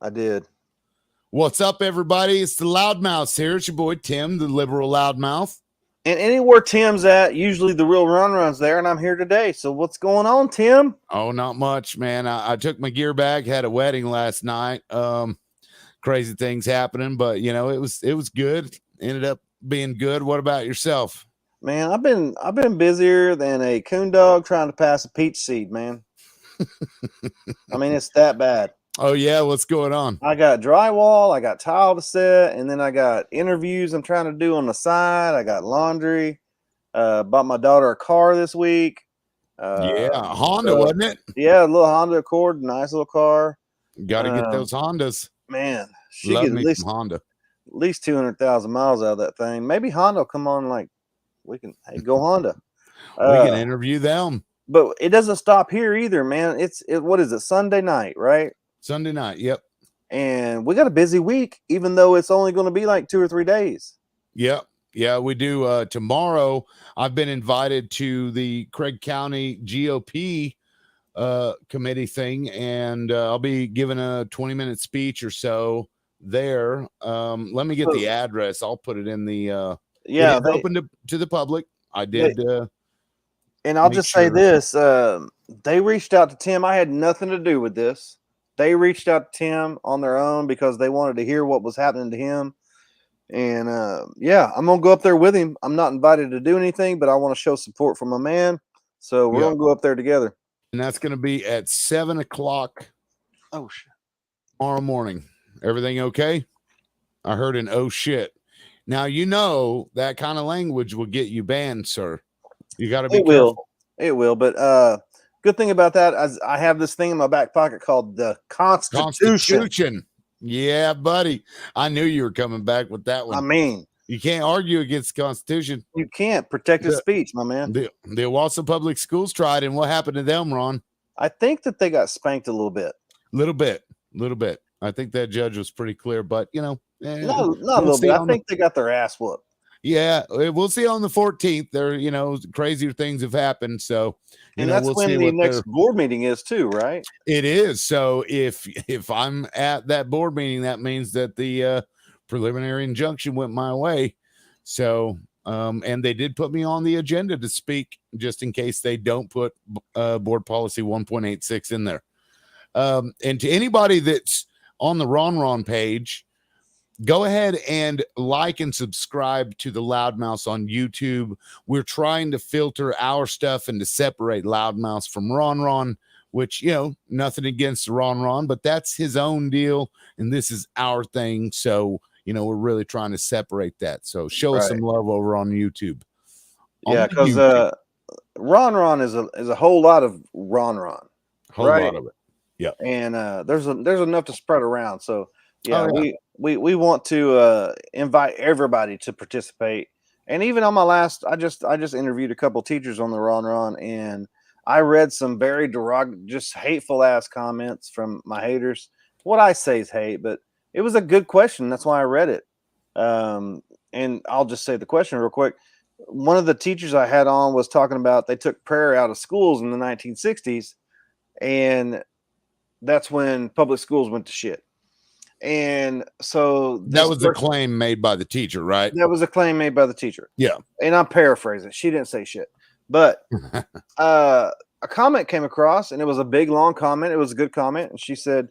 I did. What's up, everybody? It's the Loudmouth here. It's your boy Tim, the liberal loudmouth. And anywhere Tim's at, usually the real run's there, and I'm here today. So what's going on, Tim? Oh, not much, man. I took my gear back, had a wedding last night. Crazy things happening, but it was good. Ended up being good. What about yourself? Man, I've been busier than a coon dog trying to pass a peach seed, man. I mean, it's that bad. Oh yeah, what's going on? I got drywall, I got tile to set, and then I got interviews I'm trying to do on the side. I got laundry. Bought my daughter a car this week. Yeah, Honda, wasn't it? Yeah, a little Honda Accord, nice little car. Got to get those Hondas. Man, she Love get me some Honda. at least 200,000 miles out of that thing. Maybe Honda will come on. Like we can go Honda. We can interview them. But it doesn't stop here either, man. What is it? Sunday night, right? Sunday night. Yep. And we got a busy week, even though it's only going to be like 2 or 3 days. Yep. Yeah, we do. Tomorrow, I've been invited to the Craig County GOP committee thing, and I'll be giving a 20-minute speech or so there. Let me get the address. I'll put it in the it's open to the public. I did. And I'll just say this. They reached out to Tim. I had nothing to do with this. They reached out to Tim on their own because they wanted to hear what was happening to him. And I'm going to go up there with him. I'm not invited to do anything, but I want to show support for my man. So we're going to go up there together. And that's going to be at 7:00. Oh, shit. Tomorrow morning. Everything okay? I heard an oh shit. Now, that kind of language will get you banned, sir. You got to be careful. It will. But good thing about that is I have this thing in my back pocket called the Constitution. Yeah, buddy. I knew you were coming back with that one. I mean, you can't argue against the Constitution. You can't protect his speech, my man. The Owasso Public Schools tried, and what happened to them, Ron? I think that they got spanked a little bit. Little bit. I think that judge was pretty clear, but not a little bit. I think they got their ass whooped. Yeah, we'll see on the 14th. There, crazier things have happened. So, that's when the next board meeting is too, right? It is. So if I'm at that board meeting, that means that the preliminary injunction went my way. So, and they did put me on the agenda to speak just in case they don't put board policy 1.86 in there. And to anybody that's on the Ron page, go ahead and like and subscribe to the Loudmouth on YouTube. We're trying to filter our stuff and to separate Loudmouth from Ron, which, nothing against Ron, but that's his own deal. And this is our thing. So, we're really trying to separate that. So show us some love over on YouTube. Because Ron is a whole lot of Ron. Whole lot of it. Yeah. And there's enough to spread around. So we want to invite everybody to participate. And even on my last, I just interviewed a couple teachers on the Ron, and I read some very just hateful ass comments from my haters. What I say is hate, but it was a good question. That's why I read it. And I'll just say the question real quick. One of the teachers I had on was talking about they took prayer out of schools in the 1960s, and that's when public schools went to shit. And so that was a claim made by the teacher, right? That was a claim made by the teacher. Yeah. And I'm paraphrasing. She didn't say shit. But a comment came across, and it was a big, long comment. It was a good comment. And she said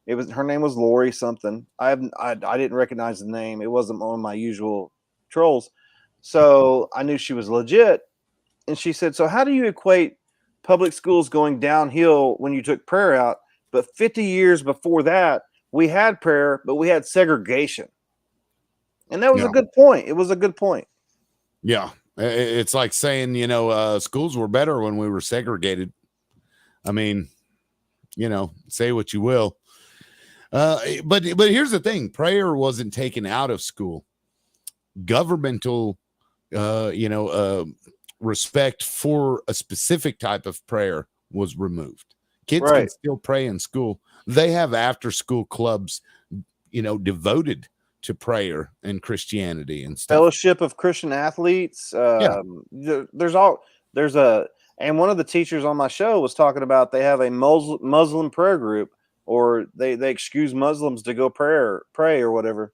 her name was Lori something. I didn't recognize the name. It wasn't one of my usual trolls. So I knew she was legit. And she said, so how do you equate public schools going downhill when you took prayer out? But 50 years before that, we had prayer, but we had segregation. And that was a good point. It was a good point. Yeah. It's like saying, schools were better when we were segregated. I mean, say what you will. But here's the thing. Prayer wasn't taken out of school. Governmental, respect for a specific type of prayer was removed. Kids can still pray in school. They have after-school clubs, devoted to prayer and Christianity and stuff. Fellowship of Christian Athletes. And one of the teachers on my show was talking about they have a Muslim prayer group or they excuse Muslims to go pray or whatever.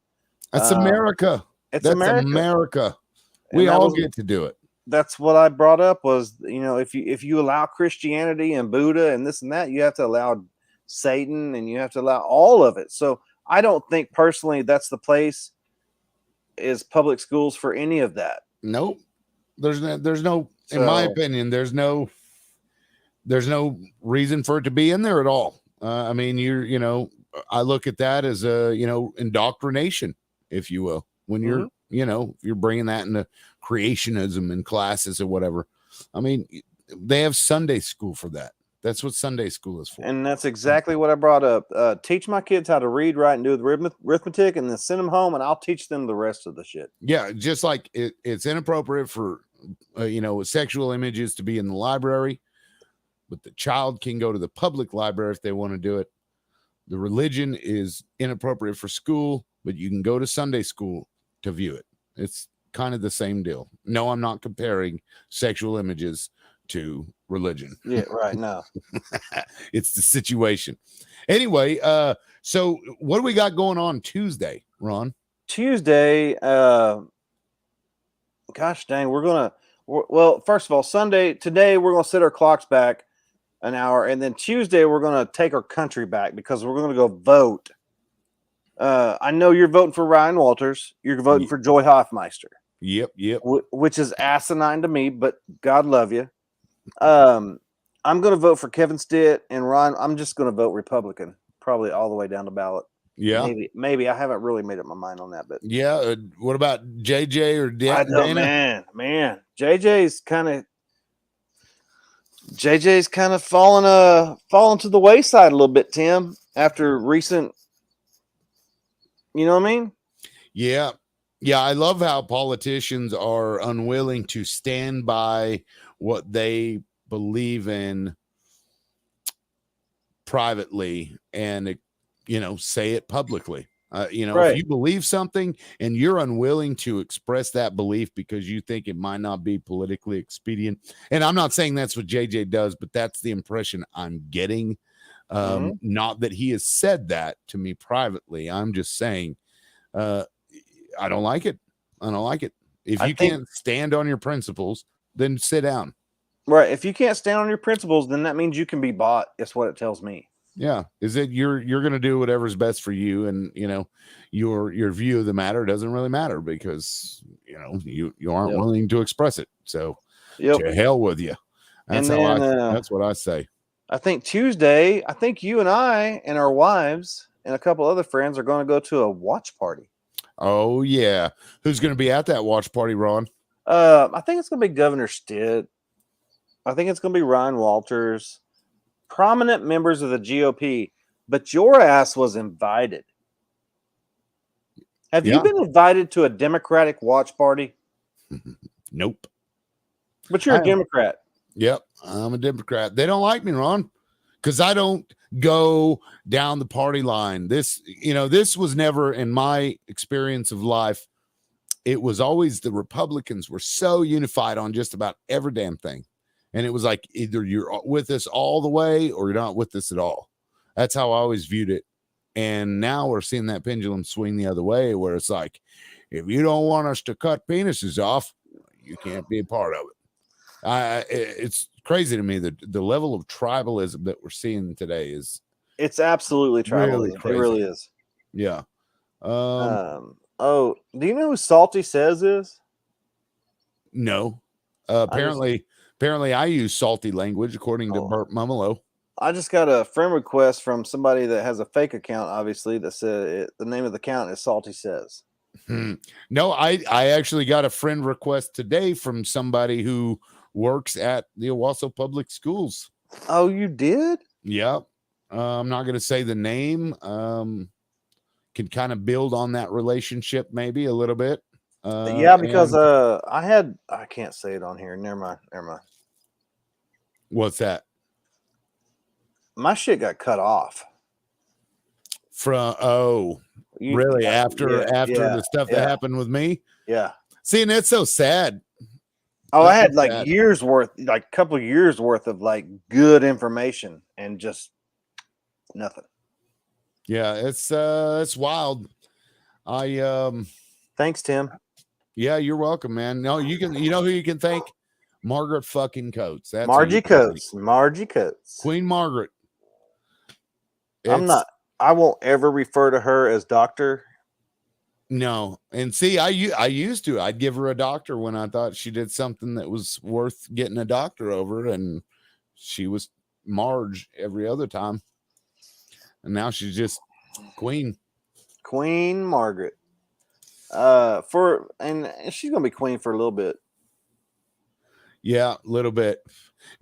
That's America. It's That's America. America. And We all get to do it. That's what I brought up was, if you allow Christianity and Buddha and this and that, you have to allow Satan and you have to allow all of it. So I don't think personally that's the place is public schools for any of that. Nope. There's no, in my opinion, there's no reason for it to be in there at all. I mean, I look at that as a, indoctrination, if you will, when you're, you're bringing that into creationism in classes or whatever. I mean, they have Sunday school for that. That's what Sunday school is for. And that's exactly what I brought up. Teach my kids how to read, write, and do the arithmetic, and then send them home, and I'll teach them the rest of the shit. Yeah, just like it's inappropriate for, sexual images to be in the library, but the child can go to the public library if they want to do it. The religion is inappropriate for school, but you can go to Sunday school to view it. It's kind of the same deal. No, I'm not comparing sexual images to religion. Yeah, right. No. It's the situation. Anyway, so what do we got going on Tuesday, Ron? Tuesday, gosh dang, first of all, today we're going to set our clocks back an hour, and then Tuesday we're going to take our country back because we're going to go vote. I know you're voting for Ryan Walters. You're voting for Joy Hoffmeister. Yep. Which is asinine to me, but God love you. I'm going to vote for Kevin Stitt and Ron. I'm just going to vote Republican, probably all the way down the ballot. Yeah, maybe I haven't really made up my mind on that, but yeah. What about JJ or Dana? Man, JJ's kind of fallen to the wayside a little bit, Tim, after recent. You know what I mean? Yeah. I love how politicians are unwilling to stand by what they believe in privately and, say it publicly. Right. If you believe something and you're unwilling to express that belief because you think it might not be politically expedient. And I'm not saying that's what JJ does, but that's the impression I'm getting. Not that he has said that to me privately. I'm just saying, I don't like it. If you can't stand on your principles, then sit down. Right. If you can't stand on your principles, then that means you can be bought. That's what it tells me. Yeah. Is that you're going to do whatever's best for you. And, your view of the matter doesn't really matter because, you aren't willing to express it. So to hell with you. That's that's what I say. I think Tuesday, you and I and our wives and a couple other friends are going to go to a watch party. Oh, yeah. Who's going to be at that watch party, Ron? I think it's going to be Governor Stitt. I think it's going to be Ryan Walters, prominent members of the GOP, but your ass was invited. Have you been invited to a Democratic watch party? Nope. But you're a Democrat. Yep, I'm a Democrat. They don't like me, Ron, because I don't go down the party line. This was never in my experience of life. It was always the Republicans were so unified on just about every damn thing. And it was like either you're with us all the way or you're not with us at all. That's how I always viewed it. And now we're seeing that pendulum swing the other way where it's like, if you don't want us to cut penises off, you can't be a part of it. It's crazy to me that the level of tribalism that we're seeing today it's absolutely tribal. Really crazy. It really is. Yeah. Do you know who Salty Says is? No. Apparently I use salty language according to Burt Mumolo. I just got a friend request from somebody that has a fake account, obviously, that said the name of the account is Salty Says. No, I actually got a friend request today from somebody who works at the Owasso Public Schools. Oh, you did? Yep. I'm not going to say the name. Can kind of build on that relationship maybe a little bit. Because I can't say it on here. Never mind. What's that? My shit got cut off. Really? After the stuff that happened with me? Yeah. See, and that's so sad. Oh, I had like a couple years worth of like good information and just nothing. Yeah, it's wild. I Thanks, Tim. Yeah, you're welcome, man. No, you can. You know who you can thank? Margaret fucking Coates. That's who you Margie can thank. Coates. Margie Coates. Queen Margaret. I'm It's not. I won't ever refer to her as doctor. no, and see, I used to. I'd give her a doctor when I thought she did something that was worth getting a doctor over, and she was Marge every other time, and now she's just Queen. Queen Margaret. And she's gonna be queen for a little bit. Yeah, a little bit.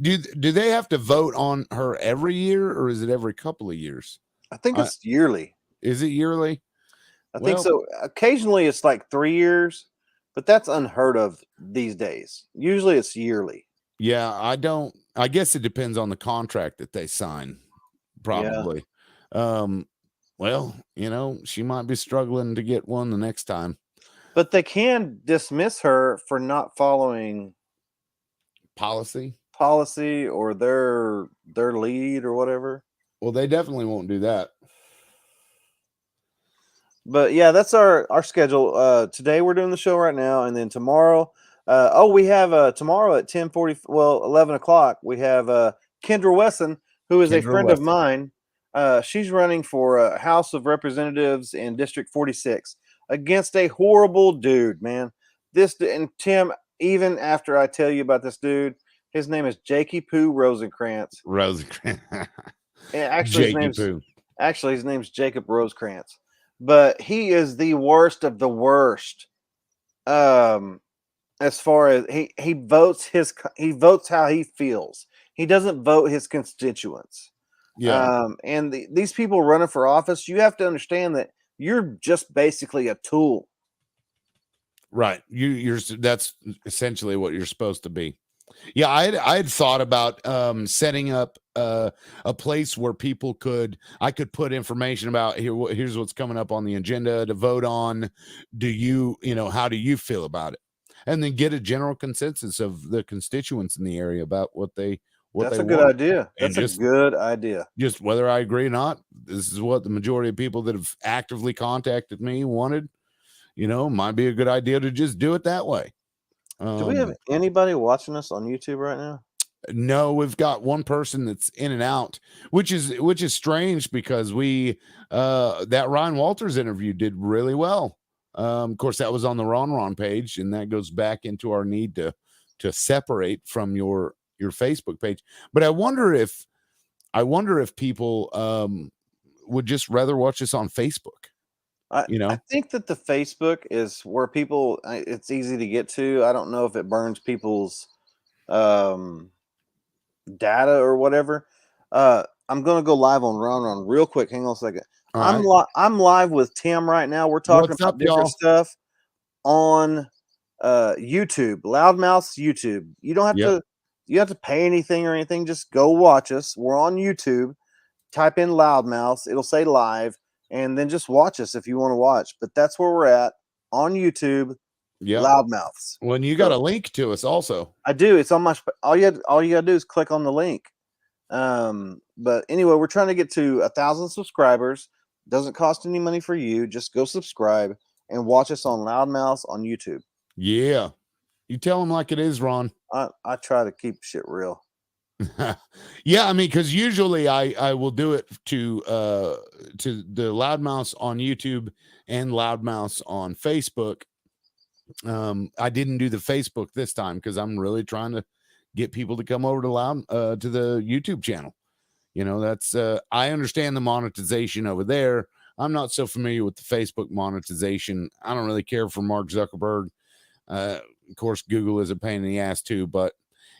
Do they have to vote on her every year, or is it every couple of years? I think it's yearly. Is it yearly? I think Well, so. Occasionally it's like 3 years, but that's unheard of these days. Usually it's yearly. yeah, I don't. I guess it depends on the contract that they sign, Yeah. probably. Um, well, she might be struggling to get one the next time. But they can dismiss her for not following Policy. or their lead or whatever. Well, they definitely won't do that. But yeah, that's our schedule. Today we're doing the show right now, and then tomorrow. We have tomorrow at 10:40. Well, 11 o'clock. We have Kendra Wesson, who is a Kendra friend of Wesson. mine. She's running for House of Representatives in District 46 against a horrible dude, man. And Tim, even after I tell you about this dude, his name is Jakey Poo Rosencrantz. Rosencrantz. Actually, his name's Jacob Rosencrantz. But he is the worst of the worst. As far as he votes how he feels. He doesn't vote his constituents. Yeah. And these people running for office, you have to understand that you're just basically a tool. Right. You're that's essentially what you're supposed to be. Yeah, I had thought about setting up a place where I could put information about here's what's coming up on the agenda to vote on. How do you feel about it? And then get a general consensus of the constituents in the area about what they That's a want. good idea. That's a good idea. Just whether I agree or not, this is what the majority of people that have actively contacted me wanted. Might be a good idea to just do it that way. Do we have anybody watching us on YouTube right now? No, we've got one person that's in and out, which is strange because we that Ryan Walters interview did really well. Of course, that was on the Ron page, and that goes back into our need to separate from your Facebook page. But I wonder if people would just rather watch us on Facebook. I think that the Facebook is where people. It's easy to get to. I don't know if it burns people's data or whatever. I'm gonna go live on Ron real quick. Hang on a second. I'm live with Tim right now. We're talking What's about up, different y'all? stuff on YouTube, Loudmouth's YouTube. You don't have to pay anything or anything. Just go watch us. We're on YouTube. Type in Loudmouths. It'll say live, and then just watch us if you want to watch. But that's where we're at on YouTube. Yeah, Loudmouths. When you got a link to us, also. I do. It's on my. All you gotta do is click on the link. But anyway, we're trying to get to 1,000 subscribers. Doesn't cost any money for you. Just go subscribe and watch us on Loudmouths on YouTube. Yeah, you tell them like it is, Ron. I try to keep shit real. Yeah, I mean, because usually I will do it to the Loudmouths on YouTube and Loudmouths on Facebook. I didn't do the Facebook this time because I'm really trying to get people to come over to the YouTube channel. That's I understand the monetization over there. I'm not so familiar with the Facebook monetization. I don't really care for Mark Zuckerberg. Of course, Google is a pain in the ass too, but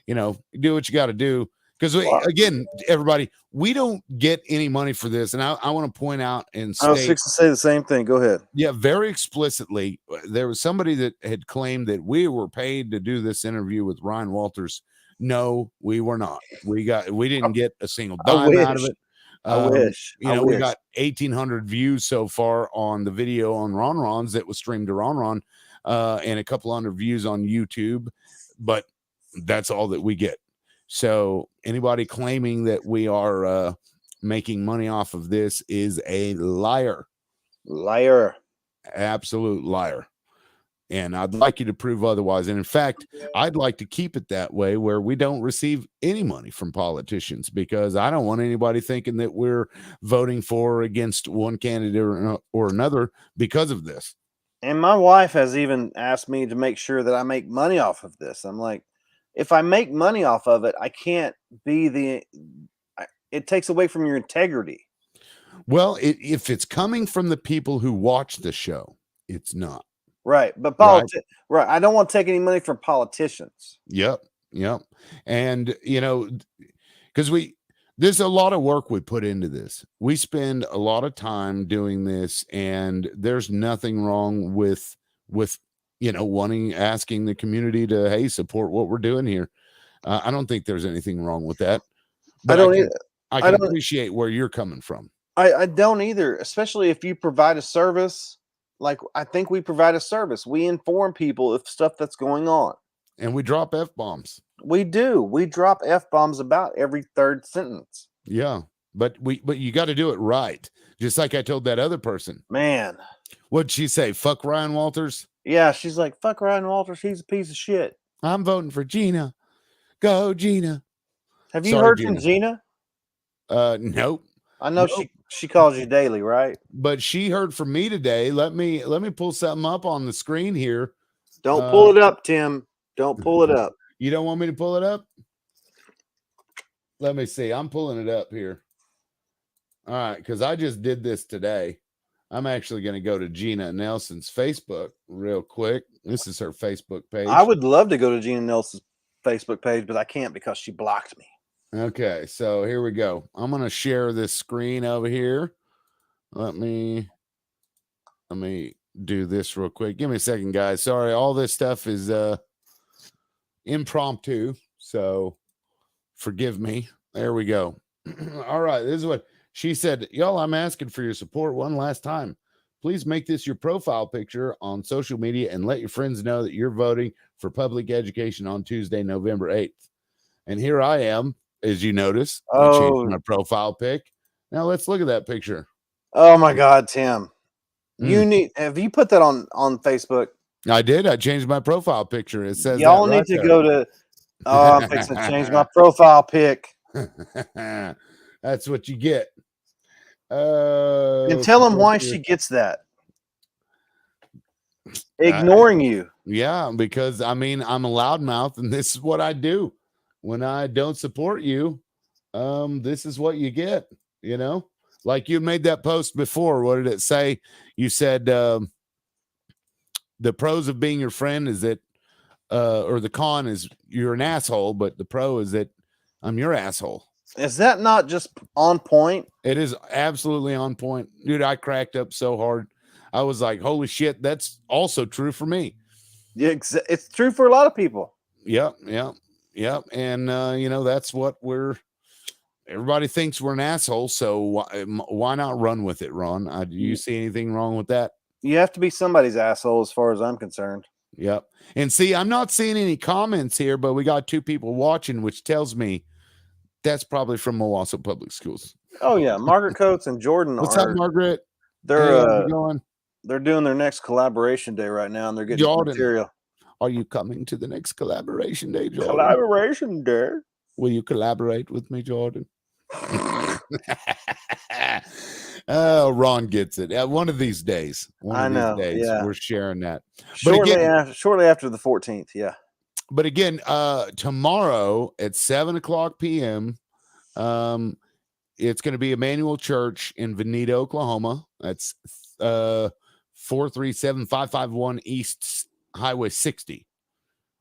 do what you got to do. Because again, everybody, we don't get any money for this, and I want to point out and I was fixing to say the same thing. Go ahead. Yeah, very explicitly, there was somebody that had claimed that we were paid to do this interview with Ryan Walters. No, we were not. We didn't get a single dime out of it. I wish. We got 1,800 views so far on the video on Ron's that was streamed to Ron, and a couple hundred views on YouTube, but that's all that we get. So anybody claiming that we are making money off of this is a liar. Liar. Absolute liar. And I'd like you to prove otherwise. And in fact, I'd like to keep it that way where we don't receive any money from politicians, because I don't want anybody thinking that we're voting for or against one candidate or another because of this. And my wife has even asked me to make sure that I make money off of this. I'm like, if I make money off of it, I can't be it takes away from your integrity. Well, if it's coming from the people who watch the show, it's not. Right. But right. I don't want to take any money from politicians. Yep. And, because there's a lot of work we put into this. We spend a lot of time doing this, and there's nothing wrong with asking the community to, hey, support what we're doing here. I don't think there's anything wrong with that. But I can appreciate where you're coming from. I don't either, especially if you provide a service. Like, I think we provide a service. We inform people of stuff that's going on. And we drop F-bombs. We do. We drop F-bombs about every third sentence. Yeah. But you got to do it right. Just like I told that other person. Man. What'd she say? Fuck Ryan Walters? Yeah, she's like, fuck Ryan Walters. He's a piece of shit. I'm voting for Gina. Go, Gina. Have you heard from Gina? Nope. I know she calls you daily, right? But she heard from me today. Let me pull something up on the screen here. Don't pull it up, Tim. Don't pull it up. You don't want me to pull it up? Let me see. I'm pulling it up here. All right, because I just did this today. I'm actually going to go to Gina Nelson's Facebook real quick. This is her Facebook page. I would love to go to Gina Nelson's Facebook page, but I can't because she blocked me. Okay, so here we go. I'm going to share this screen over here. Let me do this real quick. Give me a second, guys. Sorry, all this stuff is impromptu, so forgive me. There we go. All right, this is what she said. Y'all, I'm asking for your support one last time. Please make this your profile picture on social media and let your friends know that you're voting for public education on Tuesday, November 8th. And here I am, as you notice. I changed my profile pic. Now let's look at that picture. Oh my God, Tim. Have you put that on Facebook? I did. I changed my profile picture. It says y'all need to go to I'm fixing to change my profile pic. That's what you get. And tell them why she gets that. Ignoring you. Yeah, because I'm a loudmouth, and this is what I do. When I don't support you, this is what you get, Like you made that post before. What did it say? You said the pros of being your friend is that or the con is you're an asshole, but the pro is that I'm your asshole. Is that not just on point? It is absolutely on point. Dude, I cracked up so hard. I was like, holy shit, that's also true for me. Yeah, it's true for a lot of people. Yep. And, that's what everybody thinks we're an asshole. So why not run with it, Ron? Do you see anything wrong with that? You have to be somebody's asshole as far as I'm concerned. Yep. And see, I'm not seeing any comments here, but we got 2 people watching, which tells me that's probably from Owasso Public Schools. Oh yeah. Margaret Coates and Jordan. What's up, Margaret? They're doing their next collaboration day right now, and they're getting material. Are you coming to the next collaboration day, Jordan? Collaboration day. Will you collaborate with me, Jordan? Oh, Ron gets it. One of these days. We're sharing that. Shortly after the 14th, yeah. But again, tomorrow at 7:00 p.m., it's going to be Emmanuel Church in Veneta, Oklahoma. That's 437-551 East Highway 60.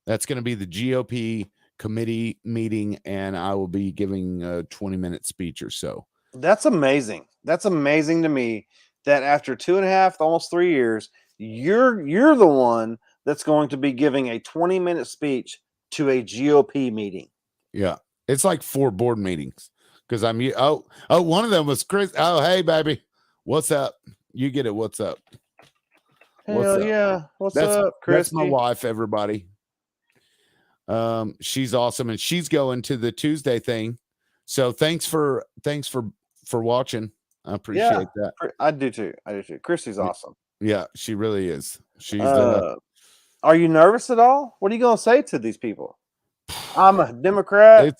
That's going to be the GOP committee meeting, and I will be giving a 20-minute speech or so. That's amazing. That's amazing to me that after 2.5, almost 3 years, you're the one that's going to be giving a 20-minute speech to a GOP meeting. Yeah. It's like 4 board meetings because one of them was Chris. Oh, hey, baby. What's up? You get it. What's up? Hell yeah. What's up, Chris? That's my wife, everybody. She's awesome, and she's going to the Tuesday thing. So thanks for for watching. I Yeah, appreciate that. I do too. I do too. Chrissy's awesome. Yeah, she really is. She's Are you nervous at all? What are you gonna say to these people? I'm a Democrat.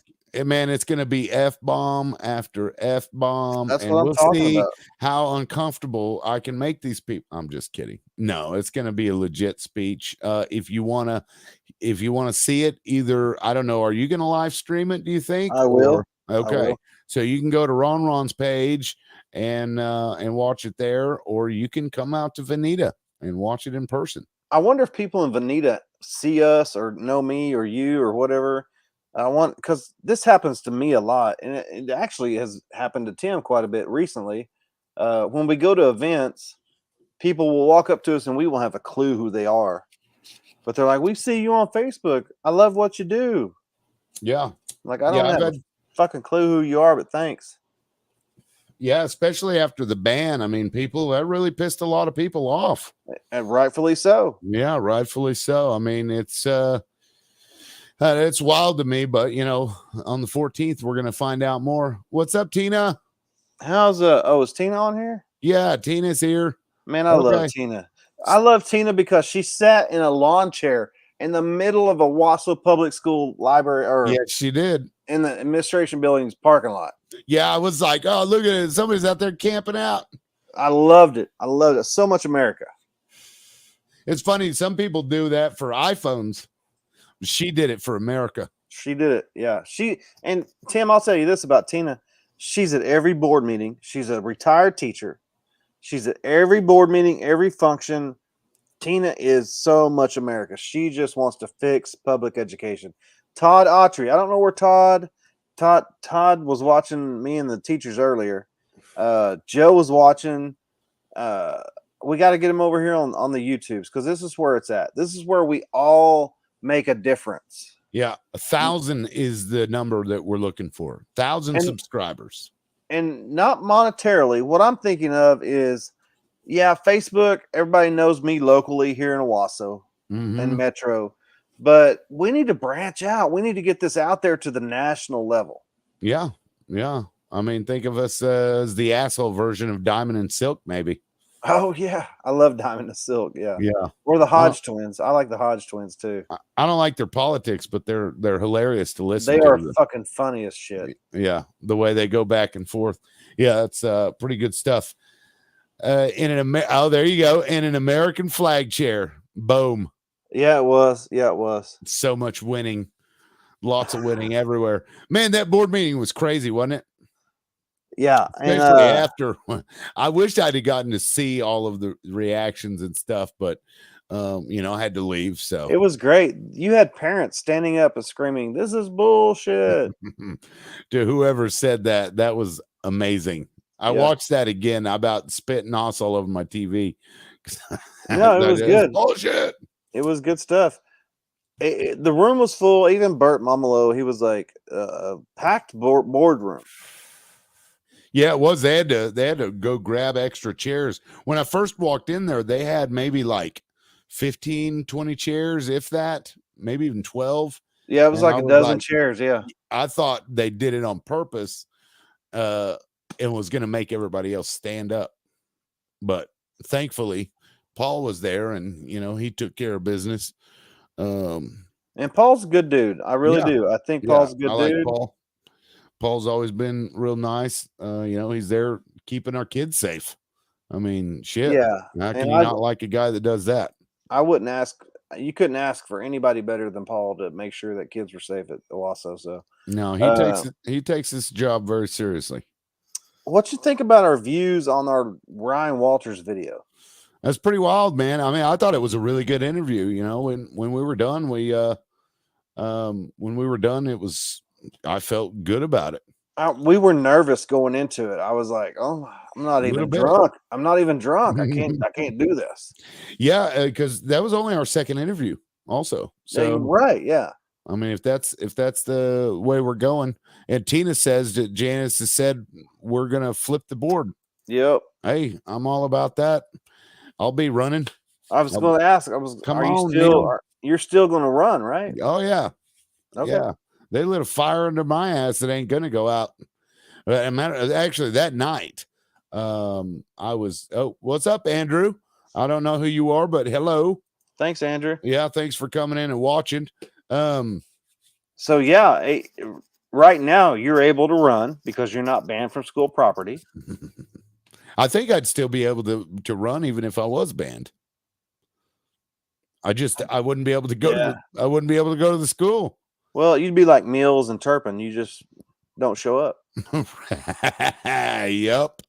man, it's going to be F-bomb after F-bomb, That's what and I'm we'll talking see about. how uncomfortable I can make these people. I'm just kidding. No, it's going to be a legit speech. If you want to see it, either, I don't know, are you going to live stream it, do you think? I will. Or okay. So you can go to Ron's page and watch it there, or you can come out to Veneta and watch it in person. I wonder if people in Veneta see us or know me or you or whatever. Because this happens to me a lot, and it actually has happened to Tim quite a bit recently. When we go to events, people will walk up to us and we won't have a clue who they are, but they're like, "We see you on Facebook. I love what you do." Yeah, like I don't have a fucking clue who you are, but thanks. Yeah, especially after the ban. I mean, that really pissed a lot of people off. And rightfully so. Yeah, rightfully so. I mean, it's wild to me, but on the 14th, we're going to find out more. What's up, Tina? How's is Tina on here? Yeah, Tina's here. Man, I love Tina. I love Tina because she sat in a lawn chair in the middle of a Wausau public school library. Yeah, she did. In the administration building's parking lot. Yeah, I was like, oh, look at it. Somebody's out there camping out. I loved it. So much America. It's funny. Some people do that for iPhones. She did it for America. She did it. Yeah. And Tim, I'll tell you this about Tina. She's at every board meeting. She's a retired teacher. She's at every board meeting, every function. Tina is so much America. She just wants to fix public education. Todd Autry. I don't know where Todd was watching me and the teachers earlier. Joe was watching. We got to get him over here on the YouTubes, because this is where it's at. This is where we all make a difference. Yeah, 1,000 is the number that we're looking for. 1,000 subscribers. And not monetarily. What I'm thinking of is, Facebook, everybody knows me locally here in Owasso and Metro. But we need to branch out. We need to get this out there to the national level. Yeah. Yeah. I mean, think of us as the asshole version of Diamond and Silk, maybe. Oh, yeah. I love Diamond and Silk. Yeah. Yeah. Or the Hodge twins. I like the Hodge twins, too. I don't like their politics, but they're hilarious to listen to. They are fucking funny as shit. Yeah. The way they go back and forth. Yeah. That's pretty good stuff. There you go. In an American flag chair. Boom. Yeah, it was. Yeah, it was. So much winning. Lots of winning everywhere. Man, that board meeting was crazy, wasn't it? Yeah. Especially after. I wished I'd have gotten to see all of the reactions and stuff, but I had to leave. So it was great. You had parents standing up and screaming, "This is bullshit." To whoever said that, that was amazing. I watched that again. I about spit NOS all over my TV. No, it was good. Bullshit. It was good stuff. The room was full. Even Bert Momolo, he was like packed boardroom. Yeah, it was. They had to go grab extra chairs. When I first walked in there, they had maybe like 15, 20 chairs, if that, maybe even 12. Yeah, it was like a dozen chairs. Yeah. I thought they did it on purpose and was going to make everybody else stand up. But thankfully, Paul was there, and he took care of business. And Paul's a good dude. I really do. I think Paul's a good dude. Like Paul. Paul's always been real nice. He's there keeping our kids safe. I mean, shit. Yeah. How can you not like a guy that does that? I wouldn't ask. You couldn't ask for anybody better than Paul to make sure that kids were safe at Owasso. So no, he takes this job very seriously. What you think about our views on our Ryan Walters video? That's pretty wild, man. I mean, I thought it was a really good interview. When we were done, it was. I felt good about it. We were nervous going into it. I was like, "Oh, I'm not even drunk. I'm not even drunk. I can't do this." Yeah, because that was only our second interview, also. So right, yeah. I mean, if that's the way we're going, and Tina says that Janice has said we're gonna flip the board. Yep. Hey, I'm all about that. I'll be running. I was going to ask. You're still going to run, right? Oh yeah. Okay. Yeah. They lit a fire under my ass that ain't gonna go out. Actually, that night, I was. Oh, what's up, Andrew? I don't know who you are, but hello. Thanks, Andrew. Yeah, thanks for coming in and watching. So yeah, right now you're able to run because you're not banned from school property. I think I'd still be able to run even if I was banned. I wouldn't be able to go to the school. Well, you'd be like Mills and Turpin. You just don't show up. Yep.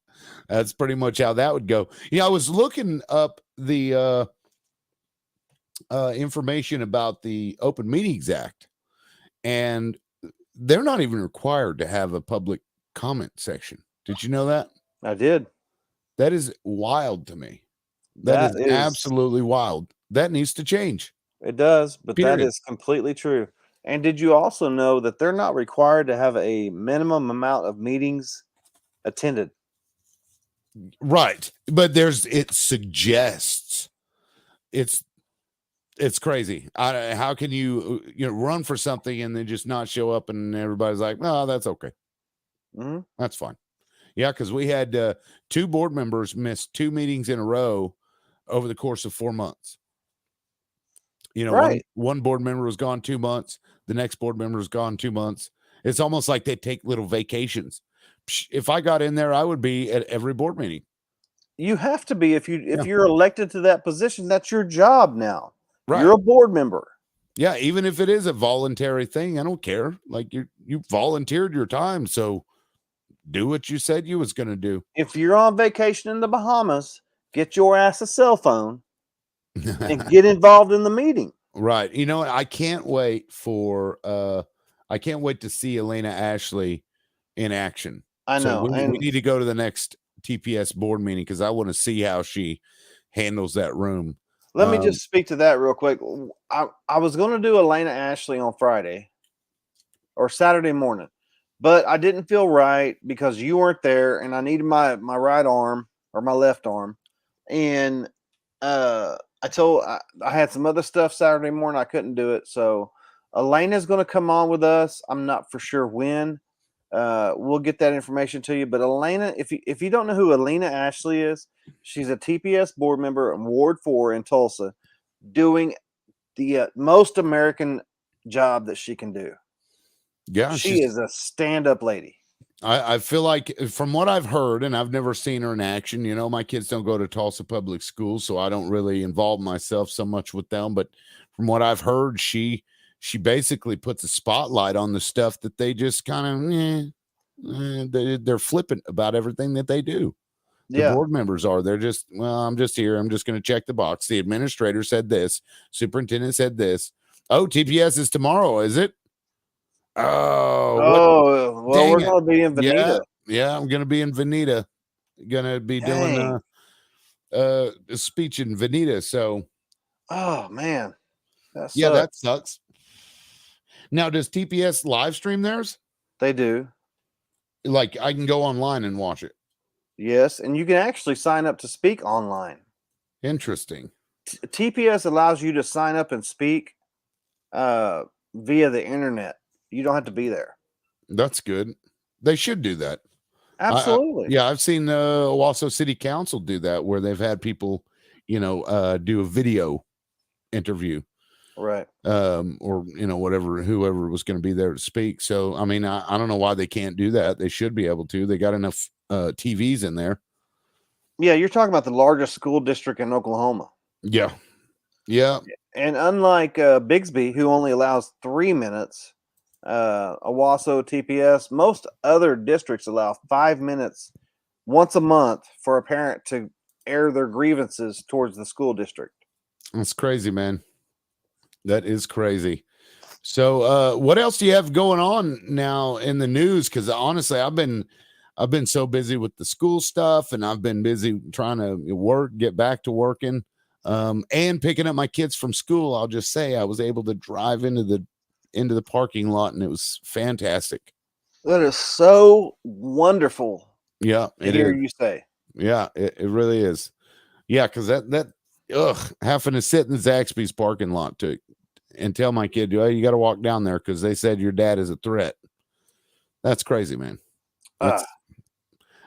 That's pretty much how that would go. I was looking up the information about the Open Meetings Act, and they're not even required to have a public comment section. Did you know that? I did. That is wild to me. That is absolutely wild. That needs to change. It does, but Period. that is completely true. And did you also know that they're not required to have a minimum amount of meetings attended? Right. But it suggests it's crazy. How can you run for something and then just not show up and everybody's like, no, that's okay. Mm-hmm. That's fine. Yeah, because we had 2 board members miss 2 meetings in a row over the course of 4 months. Right. One board member was gone 2 months. The next board member was gone 2 months. It's almost like they take little vacations. If I got in there, I would be at every board meeting. You have to be if you're elected to that position. That's your job now. Right. You're a board member. Yeah, even if it is a voluntary thing, I don't care. Like you volunteered your time, so do what you said you was going to do. If you're on vacation in the Bahamas, get your ass a cell phone and get involved in the meeting. Right. I can't wait to see Elena Ashley in action. I know. So we need to go to the next TPS board meeting because I want to see how she handles that room. Let me just speak to that real quick. I was going to do Elena Ashley on Friday or Saturday morning, but I didn't feel right because you weren't there and I needed my right arm or my left arm. And I had some other stuff Saturday morning. I couldn't do it. So Elena's going to come on with us. I'm not for sure when. We'll get that information to you. But Elena, if you don't know who Elena Ashley is, she's a TPS board member in Ward 4 in Tulsa, doing the most American job that she can do. Yeah, she is a stand-up lady. I feel like from what I've heard, and I've never seen her in action, my kids don't go to Tulsa public schools, so I don't really involve myself so much with them. But from what I've heard, she basically puts a spotlight on the stuff that they just kind of, they're flippant about everything that they do. The board members are. They're just, well, I'm just here. I'm just going to check the box. The administrator said this. Superintendent said this. Oh, TPS is tomorrow, is it? Well, we're going to be in Veneta. Yeah, I'm going to be in Veneta. Going to be doing a speech in Veneta. So, oh man, that sucks. Now, does TPS live stream theirs? They do. Like, I can go online and watch it. Yes, and you can actually sign up to speak online. Interesting. TPS allows you to sign up and speak via the internet. You don't have to be there. That's good. They should do that. Absolutely. I've seen Owasso City Council do that, where they've had people, do a video interview. Right. Or, whoever was going to be there to speak. So, I mean, I don't know why they can't do that. They should be able to. They got enough TVs in there. Yeah, you're talking about the largest school district in Oklahoma. Yeah. Yeah. And unlike Bigsby, who only allows 3 minutes, Owasso, TPS, most other districts allow 5 minutes once a month for a parent to air their grievances towards the school district. That's crazy, man. That is crazy. So, what else do you have going on now in the news? Because honestly, I've been so busy with the school stuff, and I've been busy trying to get back to working, and picking up my kids from school. I'll just say I was able to drive into the parking lot, and it was fantastic. That is so wonderful. Yeah, to hear you say. Yeah, it really is. Yeah, because having to sit in Zaxby's parking lot and tell my kid, you got to walk down there because they said your dad is a threat. That's crazy, man. Uh, It's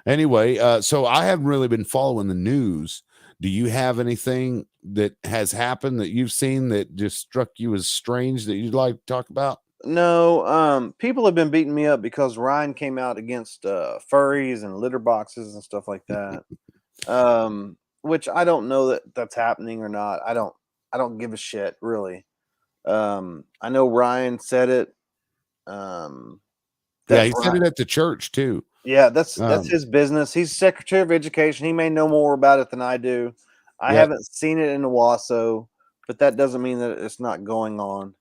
anyway. So I haven't really been following the news. Do you have anything that has happened that you've seen that just struck you as strange that you'd like to talk about? no, people have been beating me up because Ryan came out against furries and litter boxes and stuff like that. Which I don't know that that's happening or not. I don't give a shit really. I know Ryan said it. Um, Yeah, that's he said right. it at the church too. Yeah, that's Um, his business. He's Secretary of Education. He may know more about it than I do. I yeah, haven't seen it in the WASO, but that doesn't mean that it's not going on.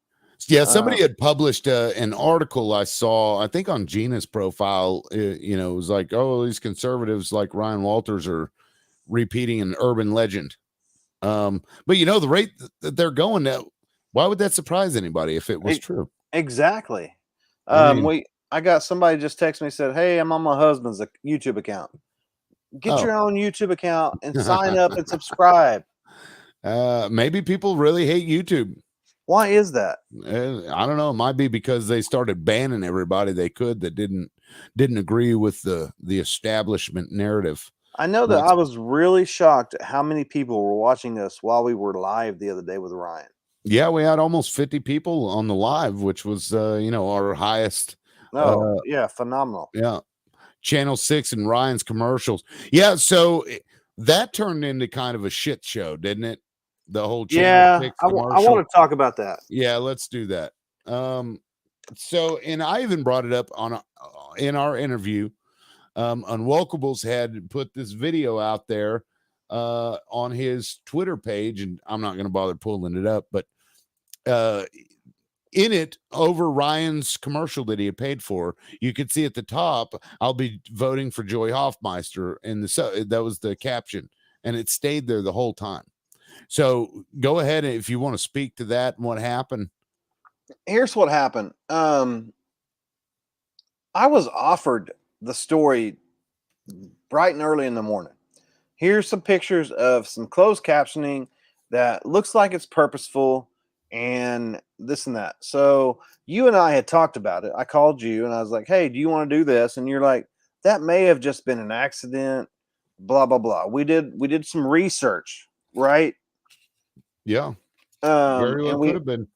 yeah. Uh, Somebody had published an article I saw, I think on Gina's profile. It was like, oh, these conservatives like Ryan Walters are repeating an urban legend. But the rate that they're going at, why would that surprise anybody if it was e- true? exactly. I mean, I got somebody just text me said, "Hey, I'm on my husband's YouTube account. Get oh, your own YouTube account and sign up and subscribe." maybe people really hate YouTube. Why is that? I don't know. It might be because they started banning everybody they could that didn't agree with the establishment narrative. I know that That's I was really shocked at how many people were watching us while we were live the other day with Ryan. Yeah, we had almost 50 people on the live, which was our highest. No, yeah, phenomenal. Yeah, Channel 6 and Ryan's commercials. Yeah, so that turned into kind of a shit show, didn't it? The whole Channel Yeah, 6 I want commercial. to talk about that. Yeah, let's do that. So and I even brought it up in our interview. Unwokables had put this video out there on his Twitter page, and I'm not going to bother pulling it up, but uh in it, over Ryan's commercial that he had paid for, you could see at the top, "I'll be voting for Joy Hoffmeister," and that was the caption, and it stayed there the whole time. So go ahead if you want to speak to that and what happened. Here's what happened. I was offered the story bright and early in the morning. Here's some pictures of some closed captioning that looks like it's purposeful and this and that. So you and I had talked about it. I called you and I was like, "Hey, do you want to do this?" And you're like, "That may have just been an accident, blah blah blah." We did some research, right? Yeah, very well And could have been.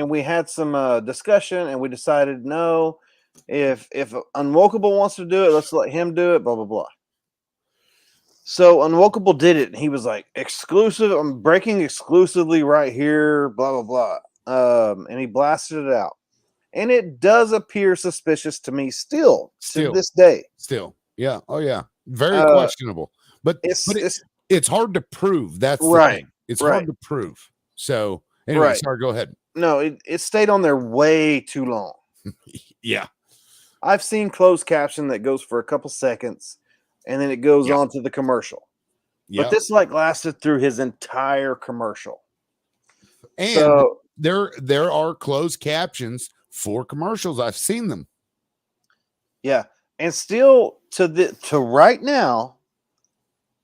we had some discussion and we decided no, if Unwokable wants to do it, let's let him do it, blah blah blah. So Unwokable did it, and he was like, "Exclusive, I'm breaking exclusively right here, blah blah blah." And he blasted it out, and it does appear suspicious to me still to Still, this day. still, yeah, oh yeah, very Uh, questionable. But it's it's hard to prove. That's the right, thing. It's right, hard to prove. So anyway, right. sorry. Go ahead. No, it stayed on there way too long. Yeah, I've seen closed caption that goes for a couple seconds, and then it goes yeah, on to the commercial. But yeah. this like lasted through his entire commercial. And So there are closed captions for commercials. I've seen them. yeah, and still to right now,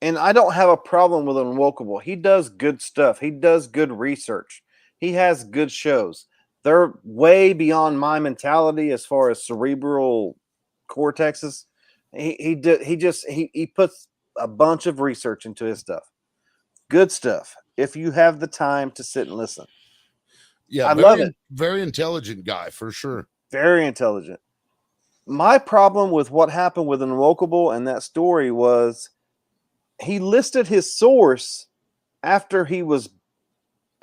and I don't have a problem with Unwokable. He does good stuff. He does good research. He has good shows. They're way beyond my mentality as far as cerebral cortexes. He puts a bunch of research into his stuff. Good stuff. If you have the time to sit and listen, Yeah, I love it. very intelligent guy for sure. Very intelligent. My problem with what happened with Unwokable and that story was he listed his source after he was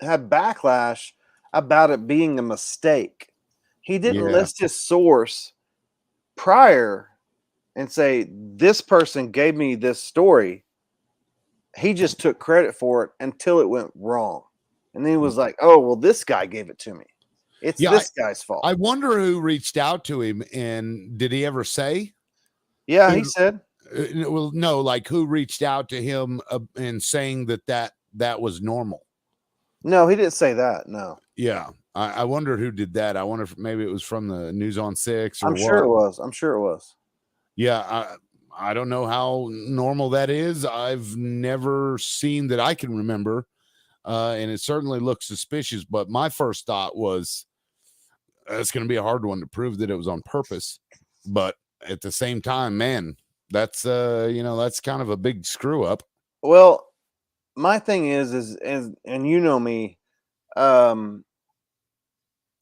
had backlash about it being a mistake. He didn't Yeah, list his source prior and say this person gave me this story. He just took credit for it until it went wrong. And then he was like, "Oh, well this guy gave it to me. It's yeah. this guy's fault." I wonder who reached out to him, and did he ever say? Yeah, he said. Well, no, like who reached out to him and saying that was normal. No, he didn't say that. No. Yeah, I wondered who did that. I wonder if maybe it was from the News on Six or I'm sure what. it was. I'm sure it was. Yeah, I don't know how normal that is. I've never seen that I can remember, and it certainly looks suspicious. But my first thought was it's going to be a hard one to prove that it was on purpose. But at the same time, man, that's that's kind of a big screw up. Well, my thing is and you know me, um,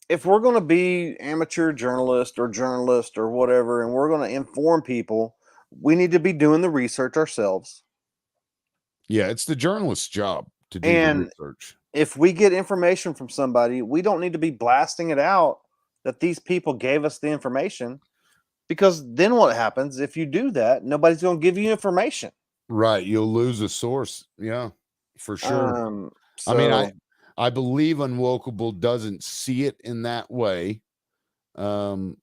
if we're going to be amateur journalist or whatever, and we're going to inform people, we need to be doing the research ourselves. Yeah, it's the journalist's job to do the And research. if we get information from somebody, we don't need to be blasting it out that these people gave us the information, because then what happens if you do that? Nobody's going to give you information. Right, you'll lose a source. Yeah, for sure. I mean, So I believe Unwokable doesn't see it in that way. Um,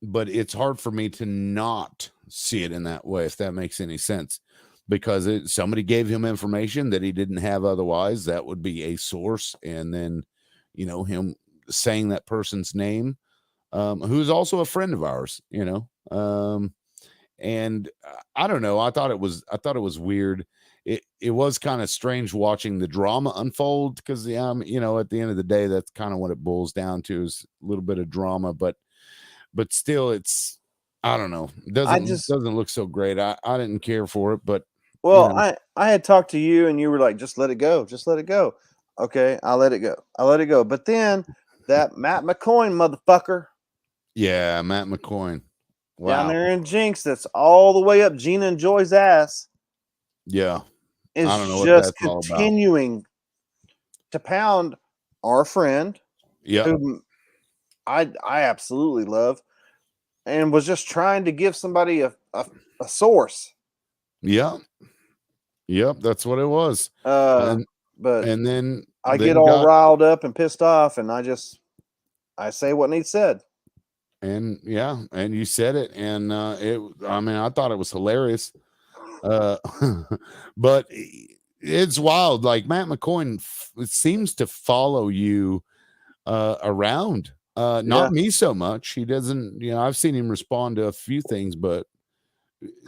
but it's hard for me to not see it in that way, if that makes any sense, because somebody gave him information that he didn't have otherwise. That would be a source. And then, him saying that person's name, who's also a friend of ours, and I don't know. I thought it was weird. It was kind of strange watching the drama unfold, because at the end of the day, that's kind of what it boils down to, is a little bit of drama, but still, it's, I don't know. It doesn't look so great. I didn't care for it, but well, I had talked to you and you were like, just let it go, just let it go. Okay, I let it go, but then that Matt McCoy motherfucker yeah, Matt McCoy. down Wow. there in Jinx, that's all the way up Gina and Joy's ass, Yeah. is I don't know what just that's all about. continuing to pound our friend, Yeah. who I absolutely love, and was just trying to give somebody a source. Yeah. Yep, that's what it was. Uh, And but and I get then all got riled up and pissed off, and I say what needs said. and yeah, and you said it, and I mean, I thought it was hilarious. Uh but it's wild. Like, Matt McCoy it seems to follow you around. Yeah. Not me so much. He doesn't, I've seen him respond to a few things, but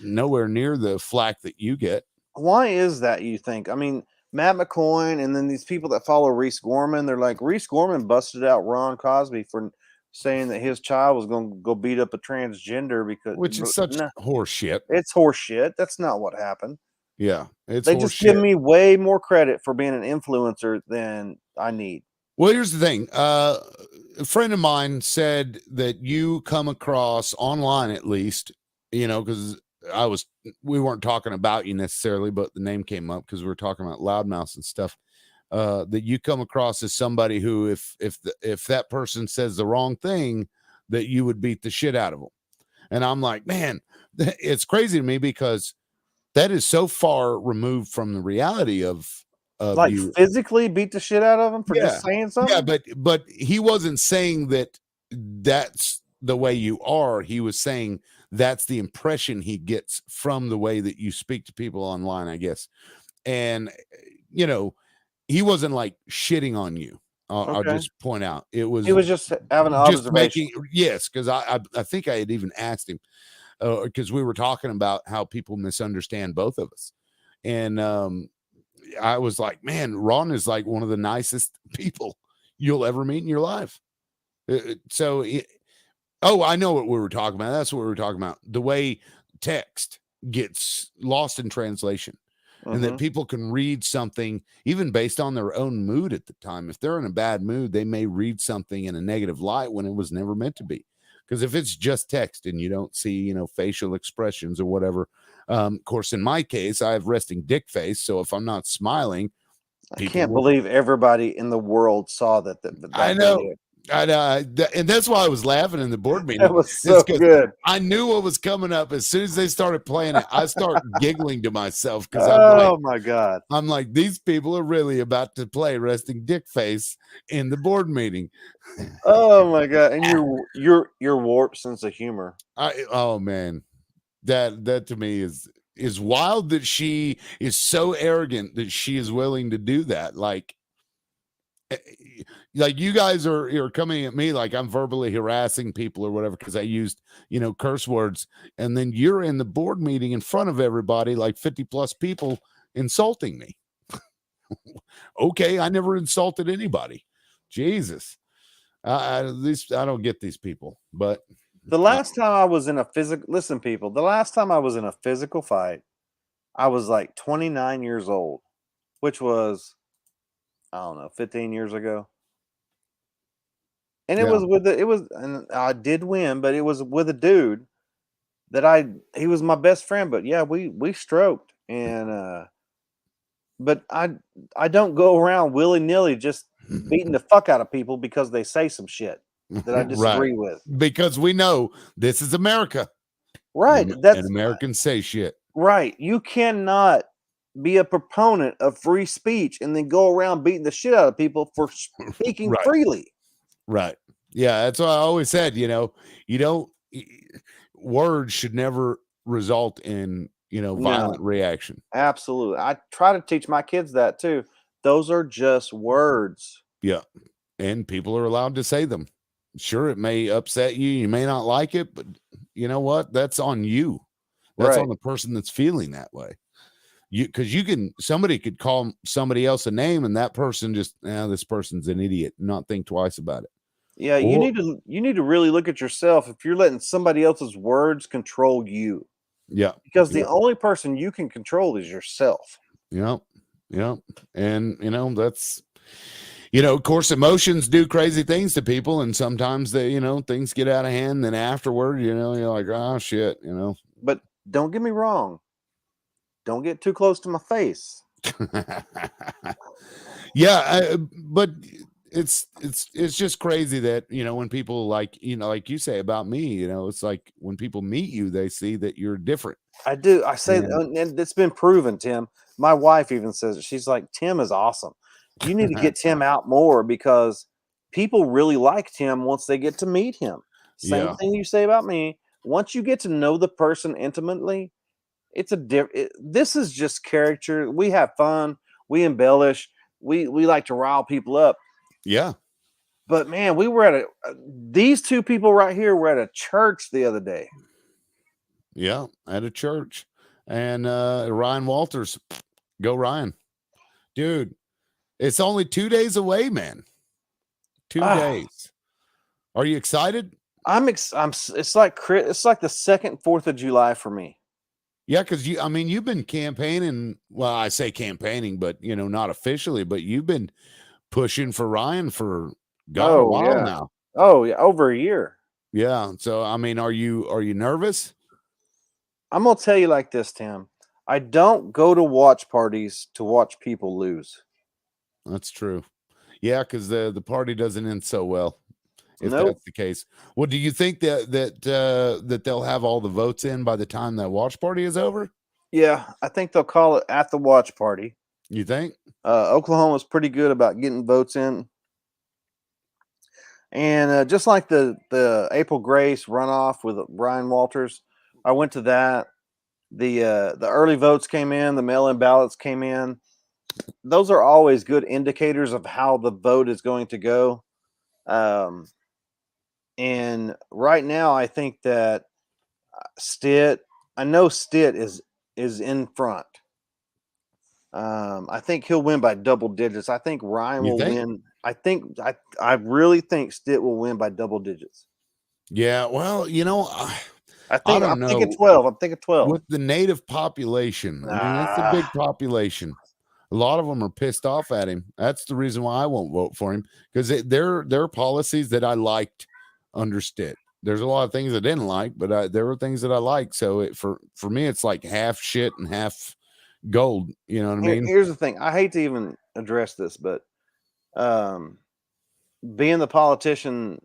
nowhere near the flack that you get. Why is that, you think? I mean, Matt McCoy and then these people that follow Reese Gorman, they're like, Reese Gorman busted out Ron Cosby for saying that his child was going to go beat up a transgender because Which is such no, horse shit. it's horse shit. That's not what happened. Yeah, it's They horse just give shit. me way more credit for being an influencer than I need. Well, here's the thing. A friend of mine said that you come across online, at least, because we weren't talking about you necessarily, but the name came up because we were talking about loudmouths and stuff. That you come across as somebody who, if that person says the wrong thing, that you would beat the shit out of them. And I'm like, man, it's crazy to me, because that is so far removed from the reality of Like you. physically beat the shit out of them for Yeah. just saying Yeah, something? but he wasn't saying that that's the way you are. He was saying that's the impression he gets from the way that you speak to people online, I guess. And he wasn't like shitting on you. I'll Okay. just point out, it He was was just having an just observation. making, yes, because I think I had even asked him, because we were talking about how people misunderstand both of us. And I was like, man, Ron is like one of the nicest people you'll ever meet in your life. Oh, I know what we were talking about. That's what we were talking about. The way text gets lost in translation, and that Mm-hmm. people can read something even based on their own mood at the time. If they're in a bad mood, they may read something in a negative light when it was never meant to be. Because if it's just text and you don't see, facial expressions or whatever, of course, in my case, I have resting dick face. So if I'm not smiling, I people can't will. believe everybody in the world saw I that know. video. And that's why I was laughing in the board That meeting. was It's so because good. I knew what was coming up. As soon as they started playing it, I start giggling to myself, because Oh my god. I'm like, these people are really about to play resting dick face in the board meeting. Oh my god. And your warped sense of humor. Oh man, that to me is wild, that she is so arrogant that she is willing to do that. Eh, like you guys are coming at me like I'm verbally harassing people or whatever, because I used curse words, and then you're in the board meeting in front of everybody, like 50 plus people, insulting me. Okay, I never insulted anybody. Jesus. At least I don't get these people, but The last time I was in a physical listen, people, the last time I was in a physical fight, I was like 29 years old, which was, I don't know, 15 years ago. And it Yeah. was with the, it was, and I did win, but it was with a dude that he was my best friend. But yeah, we stroked, and but I don't go around willy nilly just beating the fuck out of people because they say some shit that I Right. disagree with. Because we know this is America. Right. And Americans say shit. Right. You cannot be a proponent of free speech and then go around beating the shit out of people for speaking Right. freely. Right. Yeah, that's what I always said, you don't words should never result in, No, violent reaction. absolutely. I try to teach my kids that too. Those are just words. Yeah. And people are allowed to say them. Sure, it may upset you, you may not like it, but you know what? That's on you. That's Right. on the person that's feeling that way. Because somebody could call somebody else a name and that person just, this person's an idiot, not think twice about it. Yeah, Or you need to really look at yourself if you're letting somebody else's words control you. yeah. Because the Yeah. only person you can control is yourself. Yeah. Yeah. And that's, of course, emotions do crazy things to people, and sometimes they, things get out of hand. Then afterward, you're like, oh shit, But don't get me wrong. Don't get too close to my face. Yeah, but it's just crazy that when people like like you say about me, it's like when people meet you, they see that you're different. I do. I say, And and it's been proven, Tim. My wife even says it. She's like, Tim is awesome. You need to get Tim out more because people really like Tim once they get to meet him. Same yeah, thing you say about me. Once you get to know the person intimately, it's a different. This is just character. We have fun. We embellish. We like to rile people up. yeah, But man, we were at these two people right here were at a church the other day. yeah, at a church, and Ryan Walters, go Ryan, dude. It's only 2 days away, man. 2 days. Are you excited? It's like the second 4th of July for me. Yeah, because you've been campaigning. Well, I say campaigning, but not officially. But you've been pushing for Ryan for God a Oh while yeah. now. Oh yeah, over a year. Yeah. So are you nervous? I'm gonna tell you like this, Tim. I don't go to watch parties to watch people lose. That's true. Yeah, because the party doesn't end so well. If Nope. that's the case, well, do you think that they'll have all the votes in by the time that watch party is over? Yeah, I think they'll call it at the watch party. You think? Oklahoma's pretty good about getting votes in, and just like the April Grace runoff with Brian Walters, I went to that. The early votes came in, the mail-in ballots came in. Those are always good indicators of how the vote is going to go. Um, and right now, I think that Stitt, I know Stitt is in front. I think he'll win by double digits. I think Ryan You will think? win. I really think Stitt will win by double digits. Yeah. Well, I I'm don't thinking know. 12. I'm thinking 12. With the native population, that's a Ah, big population. A lot of them are pissed off at him. That's the reason why I won't vote for him, because there are policies that I liked under Stitt. There's a lot of things I didn't like, but there were things that I liked. So for me, it's like half shit and half gold. You know what I mean? here's the thing. I hate to even address this, but um, being the politician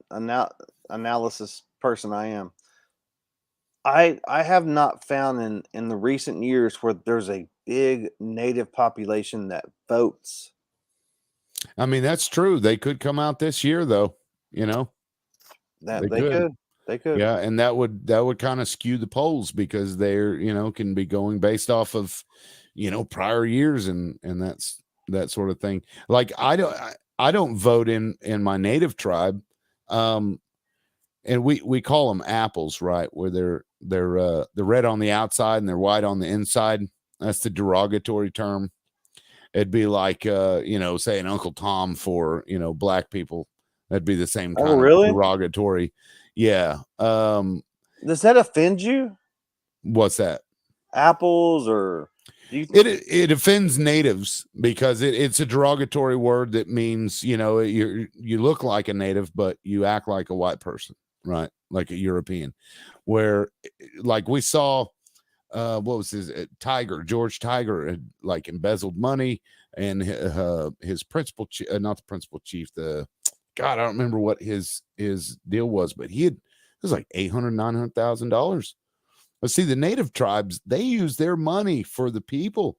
analysis person I am, I have not found in the recent years where there's a big native population that votes. I mean, that's true. They could come out this year, though. You know, That they could. they could. Yeah, and that would kind of skew the polls because they're can be going based off of prior years and that sort of thing. Like I don't vote in my native tribe, and we call them apples, right? Where they're red on the outside and they're white on the inside. That's the derogatory term. It'd be like saying Uncle Tom for black people. That'd be the same Oh, kind of really? derogatory. Yeah. Does that offend you? What's that? Apples or do you? It offends natives because it's a derogatory word that means, you look like a native, but you act like a white person, right? Like a European. Where, like, we saw, what was his George Tiger had like embezzled money, and his principal, not the principal chief, the God, I don't remember what his deal was, but it was like $800,000-$900,000. But see, the native tribes, they use their money for the people.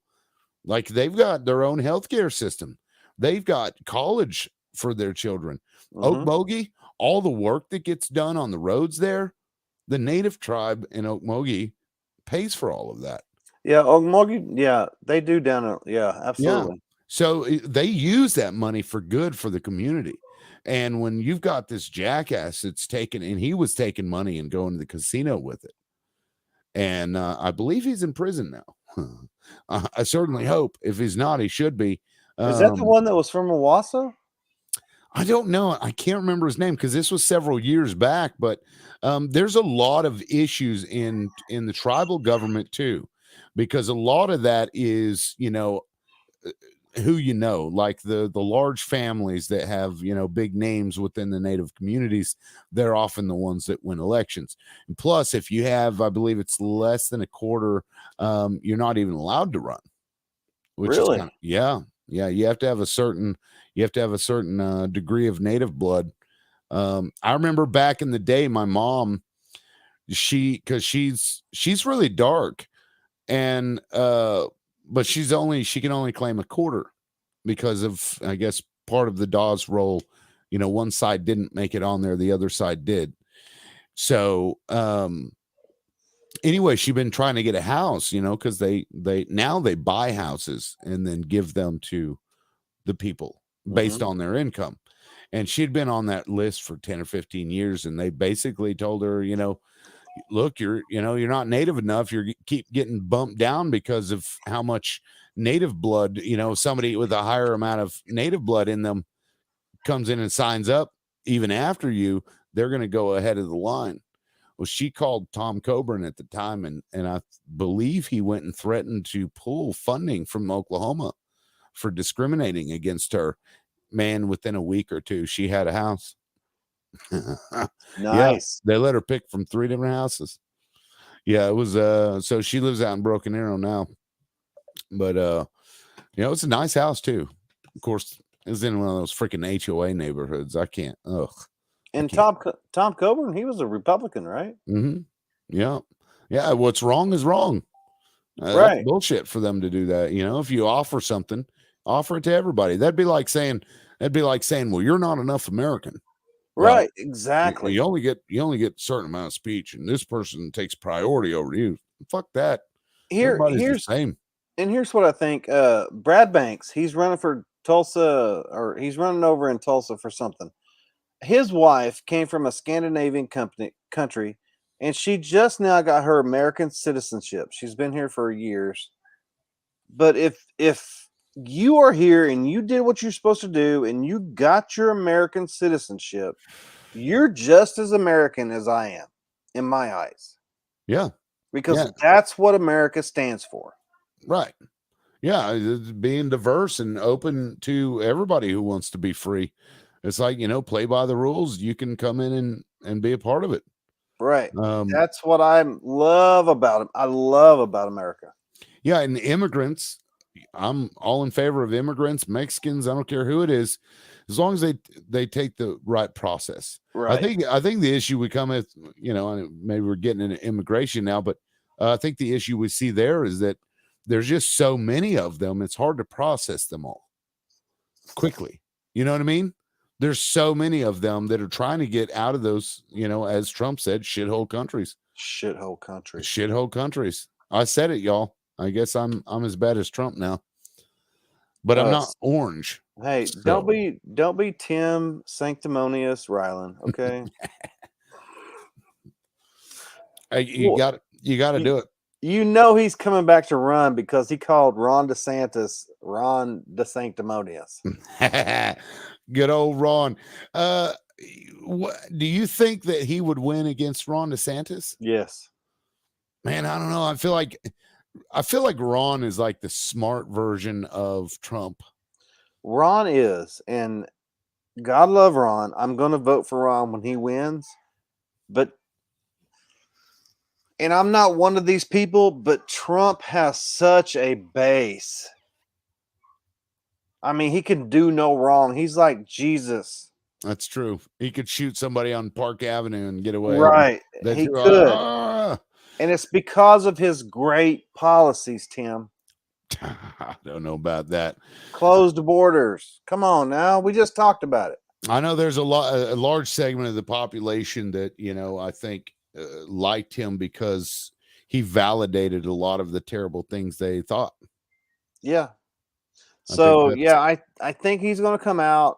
Like, they've got their own healthcare system. They've got college for their children. Mm-hmm. Okmulgee, all the work that gets done on the roads there, the native tribe in Okmulgee pays for all of that. Yeah, Ogmogi. Yeah, they do down there. Yeah, Yeah. absolutely. So they use that money for good for the community. And when you've got this jackass that's and he was taking money and going to the casino with it. And I believe he's in prison now. I certainly hope. If he's not, he should be. Is that the one that was from Owasso? I don't know. I can't remember his name because this was several years back. But there's a lot of issues in the tribal government too, because a lot of that is, who like the large families that have big names within the native communities. They're often the ones that win elections. And plus, if you have, I believe it's less than a quarter, you're not even allowed to run, which is Really? kind of, yeah, you have to have a certain degree of native blood. I remember back in the day, my mom, because she's really dark, and but she can only claim a quarter because of, I guess, part of the Dawes roll. One side didn't make it on there, the other side did. So anyway, she's been trying to get a house, because they now they buy houses and then give them to the people based Mm-hmm. on their income. And she'd been on that list for 10 or 15 years, and they basically told her, look, you're not native enough. Keep getting bumped down because of how much native blood, somebody with a higher amount of native blood in them comes in and signs up. Even after you, they're going to go ahead of the line. Well, she called Tom Coburn at the time, and I believe he went and threatened to pull funding from Oklahoma for discriminating against her. Man, within a week or two, she had a house. Yeah, Nice. they let her pick from 3 different houses. Yeah, it was so she lives out in Broken Arrow now. But it's a nice house too. Of course, it's in one of those freaking HOA neighborhoods. I can't. Ugh. I And can't. Tom Coburn, he was a Republican, right? Mm-hmm. Yeah. Yeah. What's wrong is wrong. That's Right. bullshit for them to do that. If you offer something, offer it to everybody. That'd be like saying, well, you're not enough American. Well, Right. Exactly. you only get a certain amount of speech, and this person takes priority over you. Fuck that. Everybody's the same. Here's what I think. Brad Banks, he's running for Tulsa, or he's running over in Tulsa for something. His wife came from a Scandinavian country, and she just now got her American citizenship. She's been here for years. But if you are here and you did what you're supposed to do and you got your American citizenship, you're just as American as I am, in my eyes. Yeah. Because Yeah. that's what America stands for. Right. Yeah, it's being diverse and open to everybody who wants to be free. It's like, play by the rules. You can come in and be a part of it. Right. That's what I love about it. I love about America. Yeah, and immigrants, I'm all in favor of immigrants, Mexicans, I don't care who it is, as long as they take the right process. Right. I think the issue we come with, maybe we're getting into immigration now, but I think the issue we see there is that there's just so many of them, it's hard to process them all quickly. You know what I mean? There's so many of them that are trying to get out of those, as Trump said, shithole countries. Shithole countries. Shithole countries. I said it, y'all. I guess I'm as bad as Trump now. But I'm not orange. Hey, so. don't be Tim Sanctimonious Ryland, okay? You got to do it. You know he's coming back to run because he called Ron DeSantis Ron DeSanctimonious. Good old Ron. Do you think that he would win against Ron DeSantis? Yes. Man, I don't know. I feel like Ron is like the smart version of Trump. Ron is, and God love Ron. I'm going to vote for Ron when he wins. But, and I'm not one of these people, but Trump has such a base. I mean, he can do no wrong. He's like Jesus. That's true. He could shoot somebody on Park Avenue and get away. Right. That's He could. And it's because of his great policies, Tim. I don't know about that. Closed borders. Come on now. We just talked about it. I know there's a large segment of the population that, I think liked him because he validated a lot of the terrible things they thought. Yeah. So, I think he's going to come out.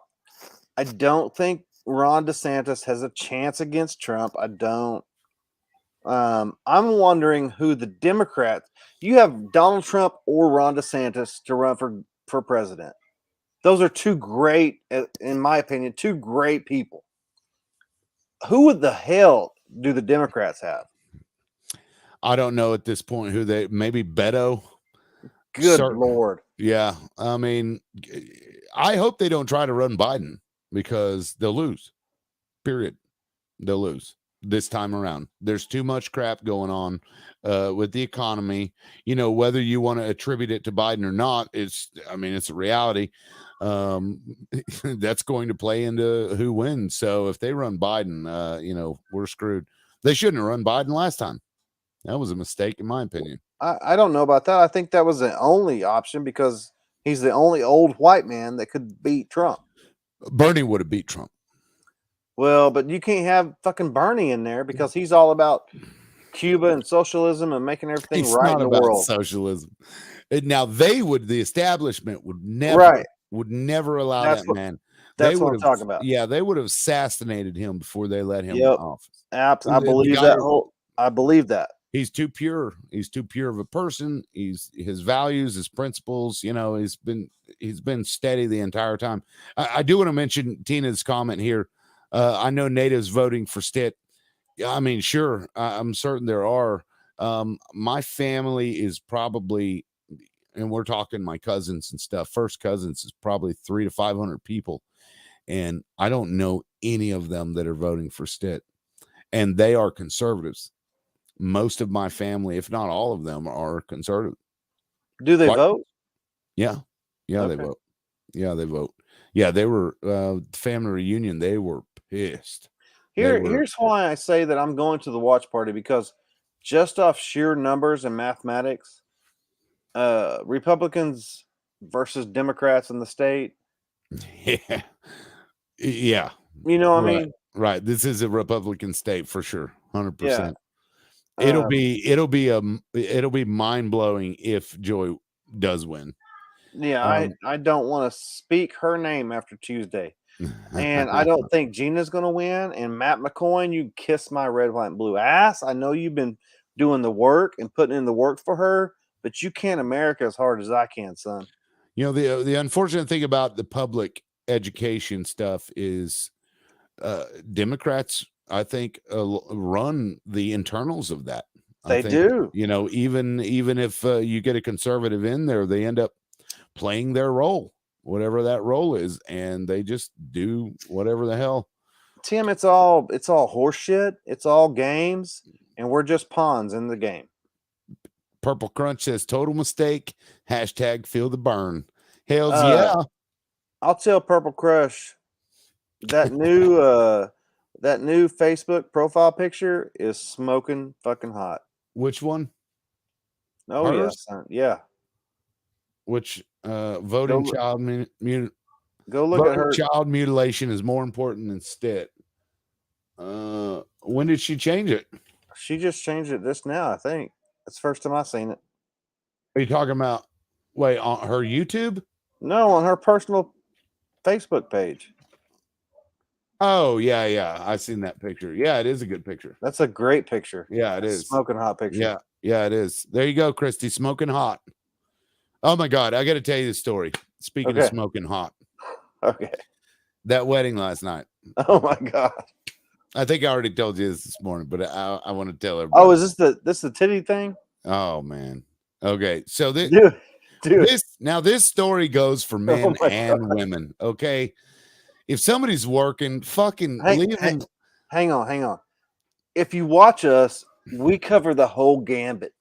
I don't think Ron DeSantis has a chance against Trump. I don't. I'm wondering who the Democrats. You have Donald Trump or Ron DeSantis to run for president. Those are two great, in my opinion, two great people. Who the hell do the Democrats have? I don't know at this point who they, maybe Beto. Good Lord. Yeah. I mean, I hope they don't try to run Biden because they'll lose. Period. They'll lose this time around. There's too much crap going on with the economy. Whether you want to attribute it to Biden or not, it's a reality. That's going to play into who wins. So if they run Biden, we're screwed. They shouldn't have run Biden last time. That was a mistake, in my opinion. I don't know about that. I think that was the only option because he's the only old white man that could beat Trump. Bernie would have beat Trump. Well, but you can't have fucking Bernie in there because he's all about Cuba and socialism and making everything right in the world. Socialism. Now the establishment would never allow that man. That's what I'm talking about. Yeah, they would have assassinated him before they let him in office. I believe that. I believe that. He's too pure. He's too pure of a person. His values, his principles, he's been steady the entire time. I do want to mention Tina's comment here. I know natives voting for Stitt. I mean, sure. I'm certain there are. My family is probably, and we're talking my cousins and stuff. First cousins is probably 300 to 500 people. And I don't know any of them that are voting for Stitt. And they are conservatives. Most of my family, if not all of them, are conservative. Do they vote? Yeah. Yeah, okay. They vote. Yeah, they vote. Yeah, they were family reunion. They were pissed. Here's why I say that I'm going to the watch party, because just off sheer numbers and mathematics, Republicans versus Democrats in the state. Yeah. Yeah. You know what I mean? Right. This is a Republican state for sure. 100%. Yeah. It'll be mind-blowing if Joy does win. Yeah, I don't want to speak her name after Tuesday. And I don't think Gina's going to win. And Matt McCoy, you kiss my red, white, and blue ass. I know you've been doing the work and putting in the work for her, but you can't America as hard as I can, son. The unfortunate thing about the public education stuff is Democrats, I think, run the internals of that. They do. Even if you get a conservative in there, they end up playing their role, whatever that role is, and they just do whatever the hell. Tim, it's all horseshit. It's all games, and we're just pawns in the game. Purple Crunch says total mistake. # feel the burn. Hells yeah. I'll tell Purple Crush that new Facebook profile picture is smoking fucking hot. Which one? Oh, yes, son. Yeah. Which voting child go look at her. Child mutilation is more important than Stitt. When did she change it? She just changed it this now, I think. That's the first time I've seen it. Are you talking about, wait, on her YouTube? No, on her personal Facebook page. Oh, yeah. I've seen that picture. Yeah, it is a good picture. That's a great picture. Yeah, it is. Smoking hot picture. Yeah, it is. There you go, Christy, smoking hot. Oh my God, I got to tell you the story. Speaking of Okay. smoking hot, Okay. that wedding last night. Oh my God. I think I already told you this morning, but I want to tell Oh, everybody. is this the titty thing? Oh man. Okay, so Dude. this story goes for Oh men my God. and women. Okay, if somebody's working, fucking Hang, leave hang, them. hang on. If you watch us, we cover the whole gambit.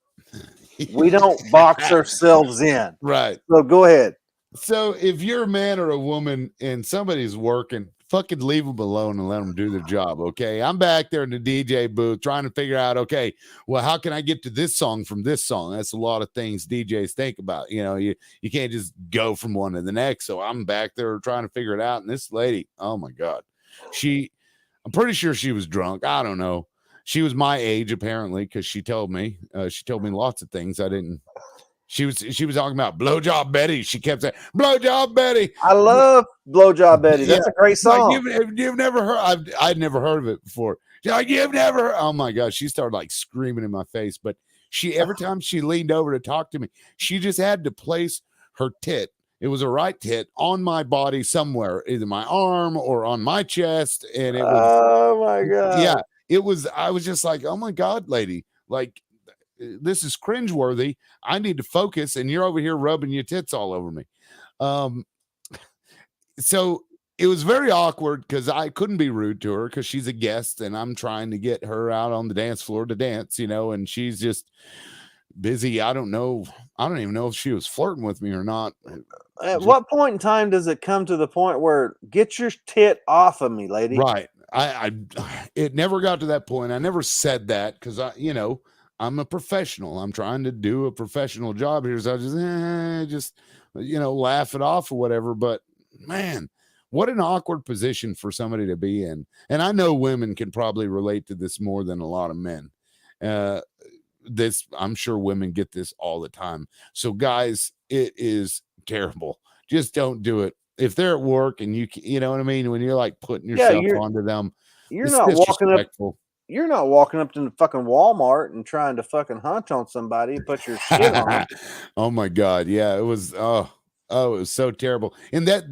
We don't box ourselves in. Right. So go ahead. So if you're a man or a woman and somebody's working, fucking leave them alone and let them do their job. Okay. I'm back there in the DJ booth trying to figure out, okay, well, how can I get to this song from this song? That's a lot of things DJs think about. You can't just go from one to the next. So I'm back there trying to figure it out. And this lady, oh my God, I'm pretty sure she was drunk. I don't know. She was my age apparently, because she told me lots of things I didn't. She was talking about Blowjob Betty. She kept saying Blowjob Betty. I love Blowjob Betty. Yeah, That's a great like song. you've never heard. I'd never heard of it before. She's like, you've never heard. Oh my God, she started like screaming in my face. But every time she leaned over to talk to me, she just had to place her tit. It was a right tit on my body somewhere, either my arm or on my chest, and it was. Oh my God. Yeah, it was. I was just like, oh my God, lady, like. This is cringeworthy. I need to focus, and you're over here rubbing your tits all over me. So it was very awkward because I couldn't be rude to her because she's a guest, and I'm trying to get her out on the dance floor to dance, and she's just busy. I don't know. I don't even know if she was flirting with me or not. At what point in time does it come to the point where get your tit off of me, lady? Right. It never got to that point. I never said that because I'm a professional. I'm trying to do a professional job here. So I just laugh it off or whatever. But man, what an awkward position for somebody to be in. And I know women can probably relate to this more than a lot of men. I'm sure women get this all the time. So guys, it is terrible. Just don't do it. If they're at work and you know what I mean? When you're like putting yourself onto them, you're it's not disrespectful. You're not walking up to the fucking Walmart and trying to fucking hunch on somebody and put your shit on. Oh my God. Yeah. It was, it was so terrible. And that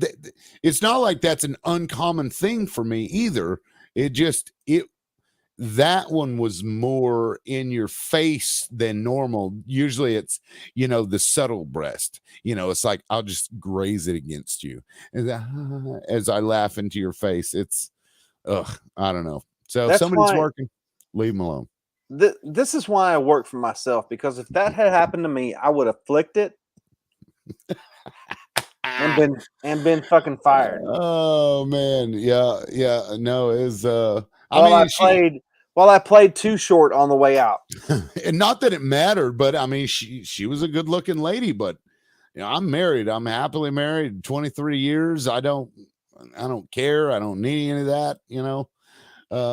it's not like that's an uncommon thing for me either. That one was more in your face than normal. Usually it's, the subtle breast, it's like, I'll just graze it against you. And as I laugh into your face, it's, I don't know. So if somebody's working, leave them alone. This is why I work for myself, because if that had happened to me, I would have flicked it and been fucking fired. Oh man, yeah. No, is while I played too short on the way out. And not that it mattered, but I mean, she was a good looking lady, but I'm married. I'm happily married, 23 years. I don't care. I don't need any of that,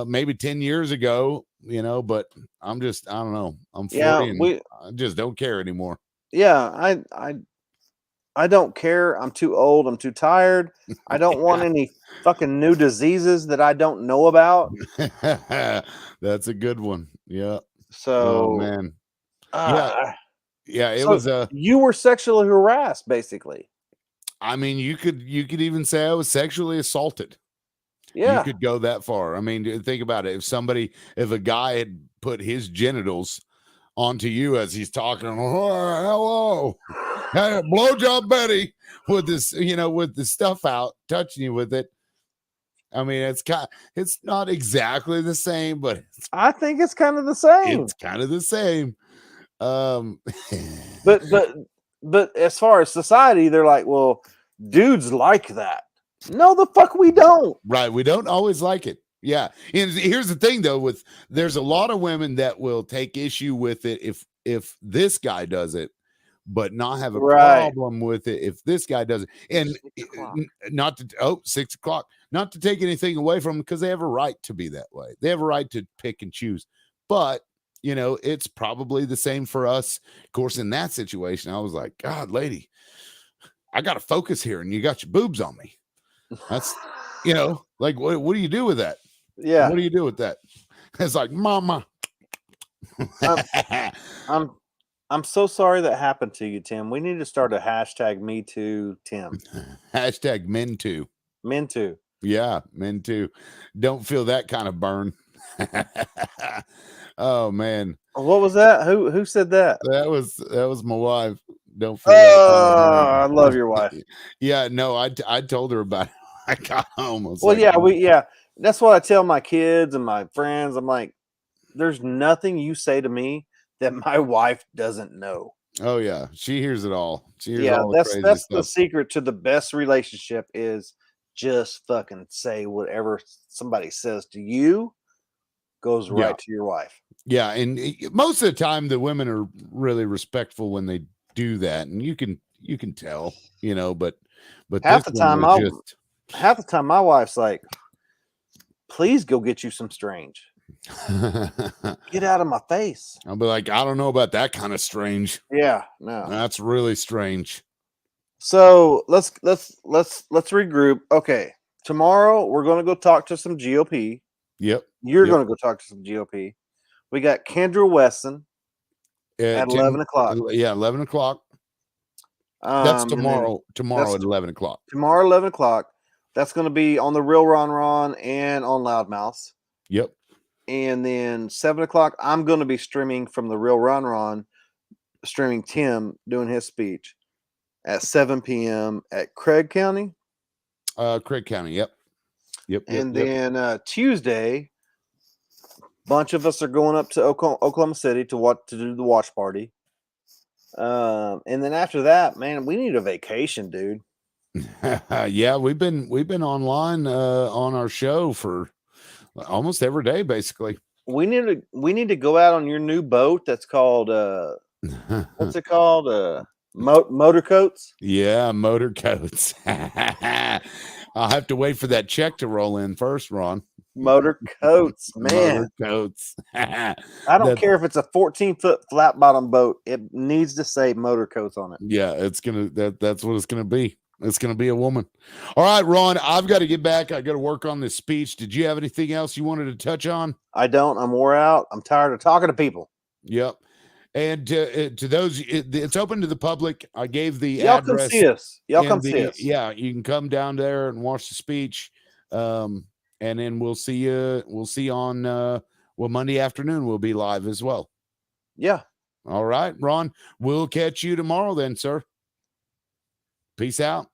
maybe 10 years ago, but I don't know. I'm 40 and I just don't care anymore. Yeah, I don't care. I'm too old. I'm too tired. I don't want any fucking new diseases that I don't know about. That's a good one. Yeah. So, oh man. Yeah. It was you were sexually harassed, basically. I mean, you could even say I was sexually assaulted. Yeah. You could go that far. I mean, think about it. If a guy had put his genitals onto you as he's talking, hello, hey, Blowjob Betty, with this, with the stuff out, touching you with it. I mean, it's not exactly the same, but I think it's kind of the same. It's kind of the same. But as far as society, they're like, well, dudes like that. No, the fuck we don't. Right. We don't always like it. Yeah. And here's the thing though, there's a lot of women that will take issue with it if this guy does it, but not have a problem with it if this guy does it. And 6 o'clock, not to take anything away from them, because they have a right to be that way. They have a right to pick and choose. But it's probably the same for us. Of course, in that situation, I was like, God, lady, I got to focus here, and you got your boobs on me. That's, like, what do you do with that? Yeah. What do you do with that? It's like, mama, I'm I'm I'm so sorry that happened to you, Tim. We need to start a hashtag Me Too, Tim. Hashtag men too. Men too. Yeah, men too. Don't feel that kind of burn. Oh man, What was that? Who said that? that was my wife. Don't feel that kind of Oh, I love burn. your wife. Yeah, no, I told her about it. I got home. I was Well, like, yeah. That's what I tell my kids and my friends. I'm like, there's nothing you say to me that my wife doesn't know. oh yeah, she hears it all. She hears Yeah, all the that's crazy that's the stuff. secret to the best relationship is just fucking say whatever somebody says to you goes Yeah, right to your wife. yeah, and most of the time the women are really respectful when they do that, and you can tell, but this Half the one time was I just half the time my wife's like, "Please go get you some strange. Get out of my face." I'll be like, I don't know about that kind of strange. Yeah, no. That's really strange. So let's regroup. Okay, tomorrow we're going to go talk to some GOP. Yep. You're Yep. going to go talk to some GOP. We got Kendra Wesson at 11 o'clock. Yeah, 11 o'clock. That's And then tomorrow. Tomorrow that's at 11 o'clock. tomorrow 11 o'clock. That's going to be on the Real Ron Ron and on Loudmouth. Yep. And then 7 o'clock, I'm going to be streaming from the Real Ron Ron, streaming Tim doing his speech at 7 p.m. at Craig County. Craig County. Yep. Yep. Yep. And Yep. then Tuesday, bunch of us are going up to Oklahoma City to do the watch party. And then after that, man, we need a vacation, dude. Yeah, we've been online on our show for almost every day, basically. We need to go out on your new boat that's called what's it called? Motor coats. Yeah, motor coats. I'll have to wait for that check to roll in first, Ron. Motor coats, man. Motor coats. I don't care if it's a 14-foot flat bottom boat. It needs to say motor coats on it. Yeah, that's what it's gonna be. It's gonna be a woman. All right, Ron, I've got to get back. I got to work on this speech. Did you have anything else you wanted to touch on? I don't. I'm wore out. I'm tired of talking to people. Yep. And to those, it's open to the public. I gave the Y'all address. come see us. Y'all come see us. Yeah, you can come down there and watch the speech. And then we'll see you. We'll see on Monday afternoon. We'll be live as well. Yeah. All right, Ron. We'll catch you tomorrow then, sir. Peace out.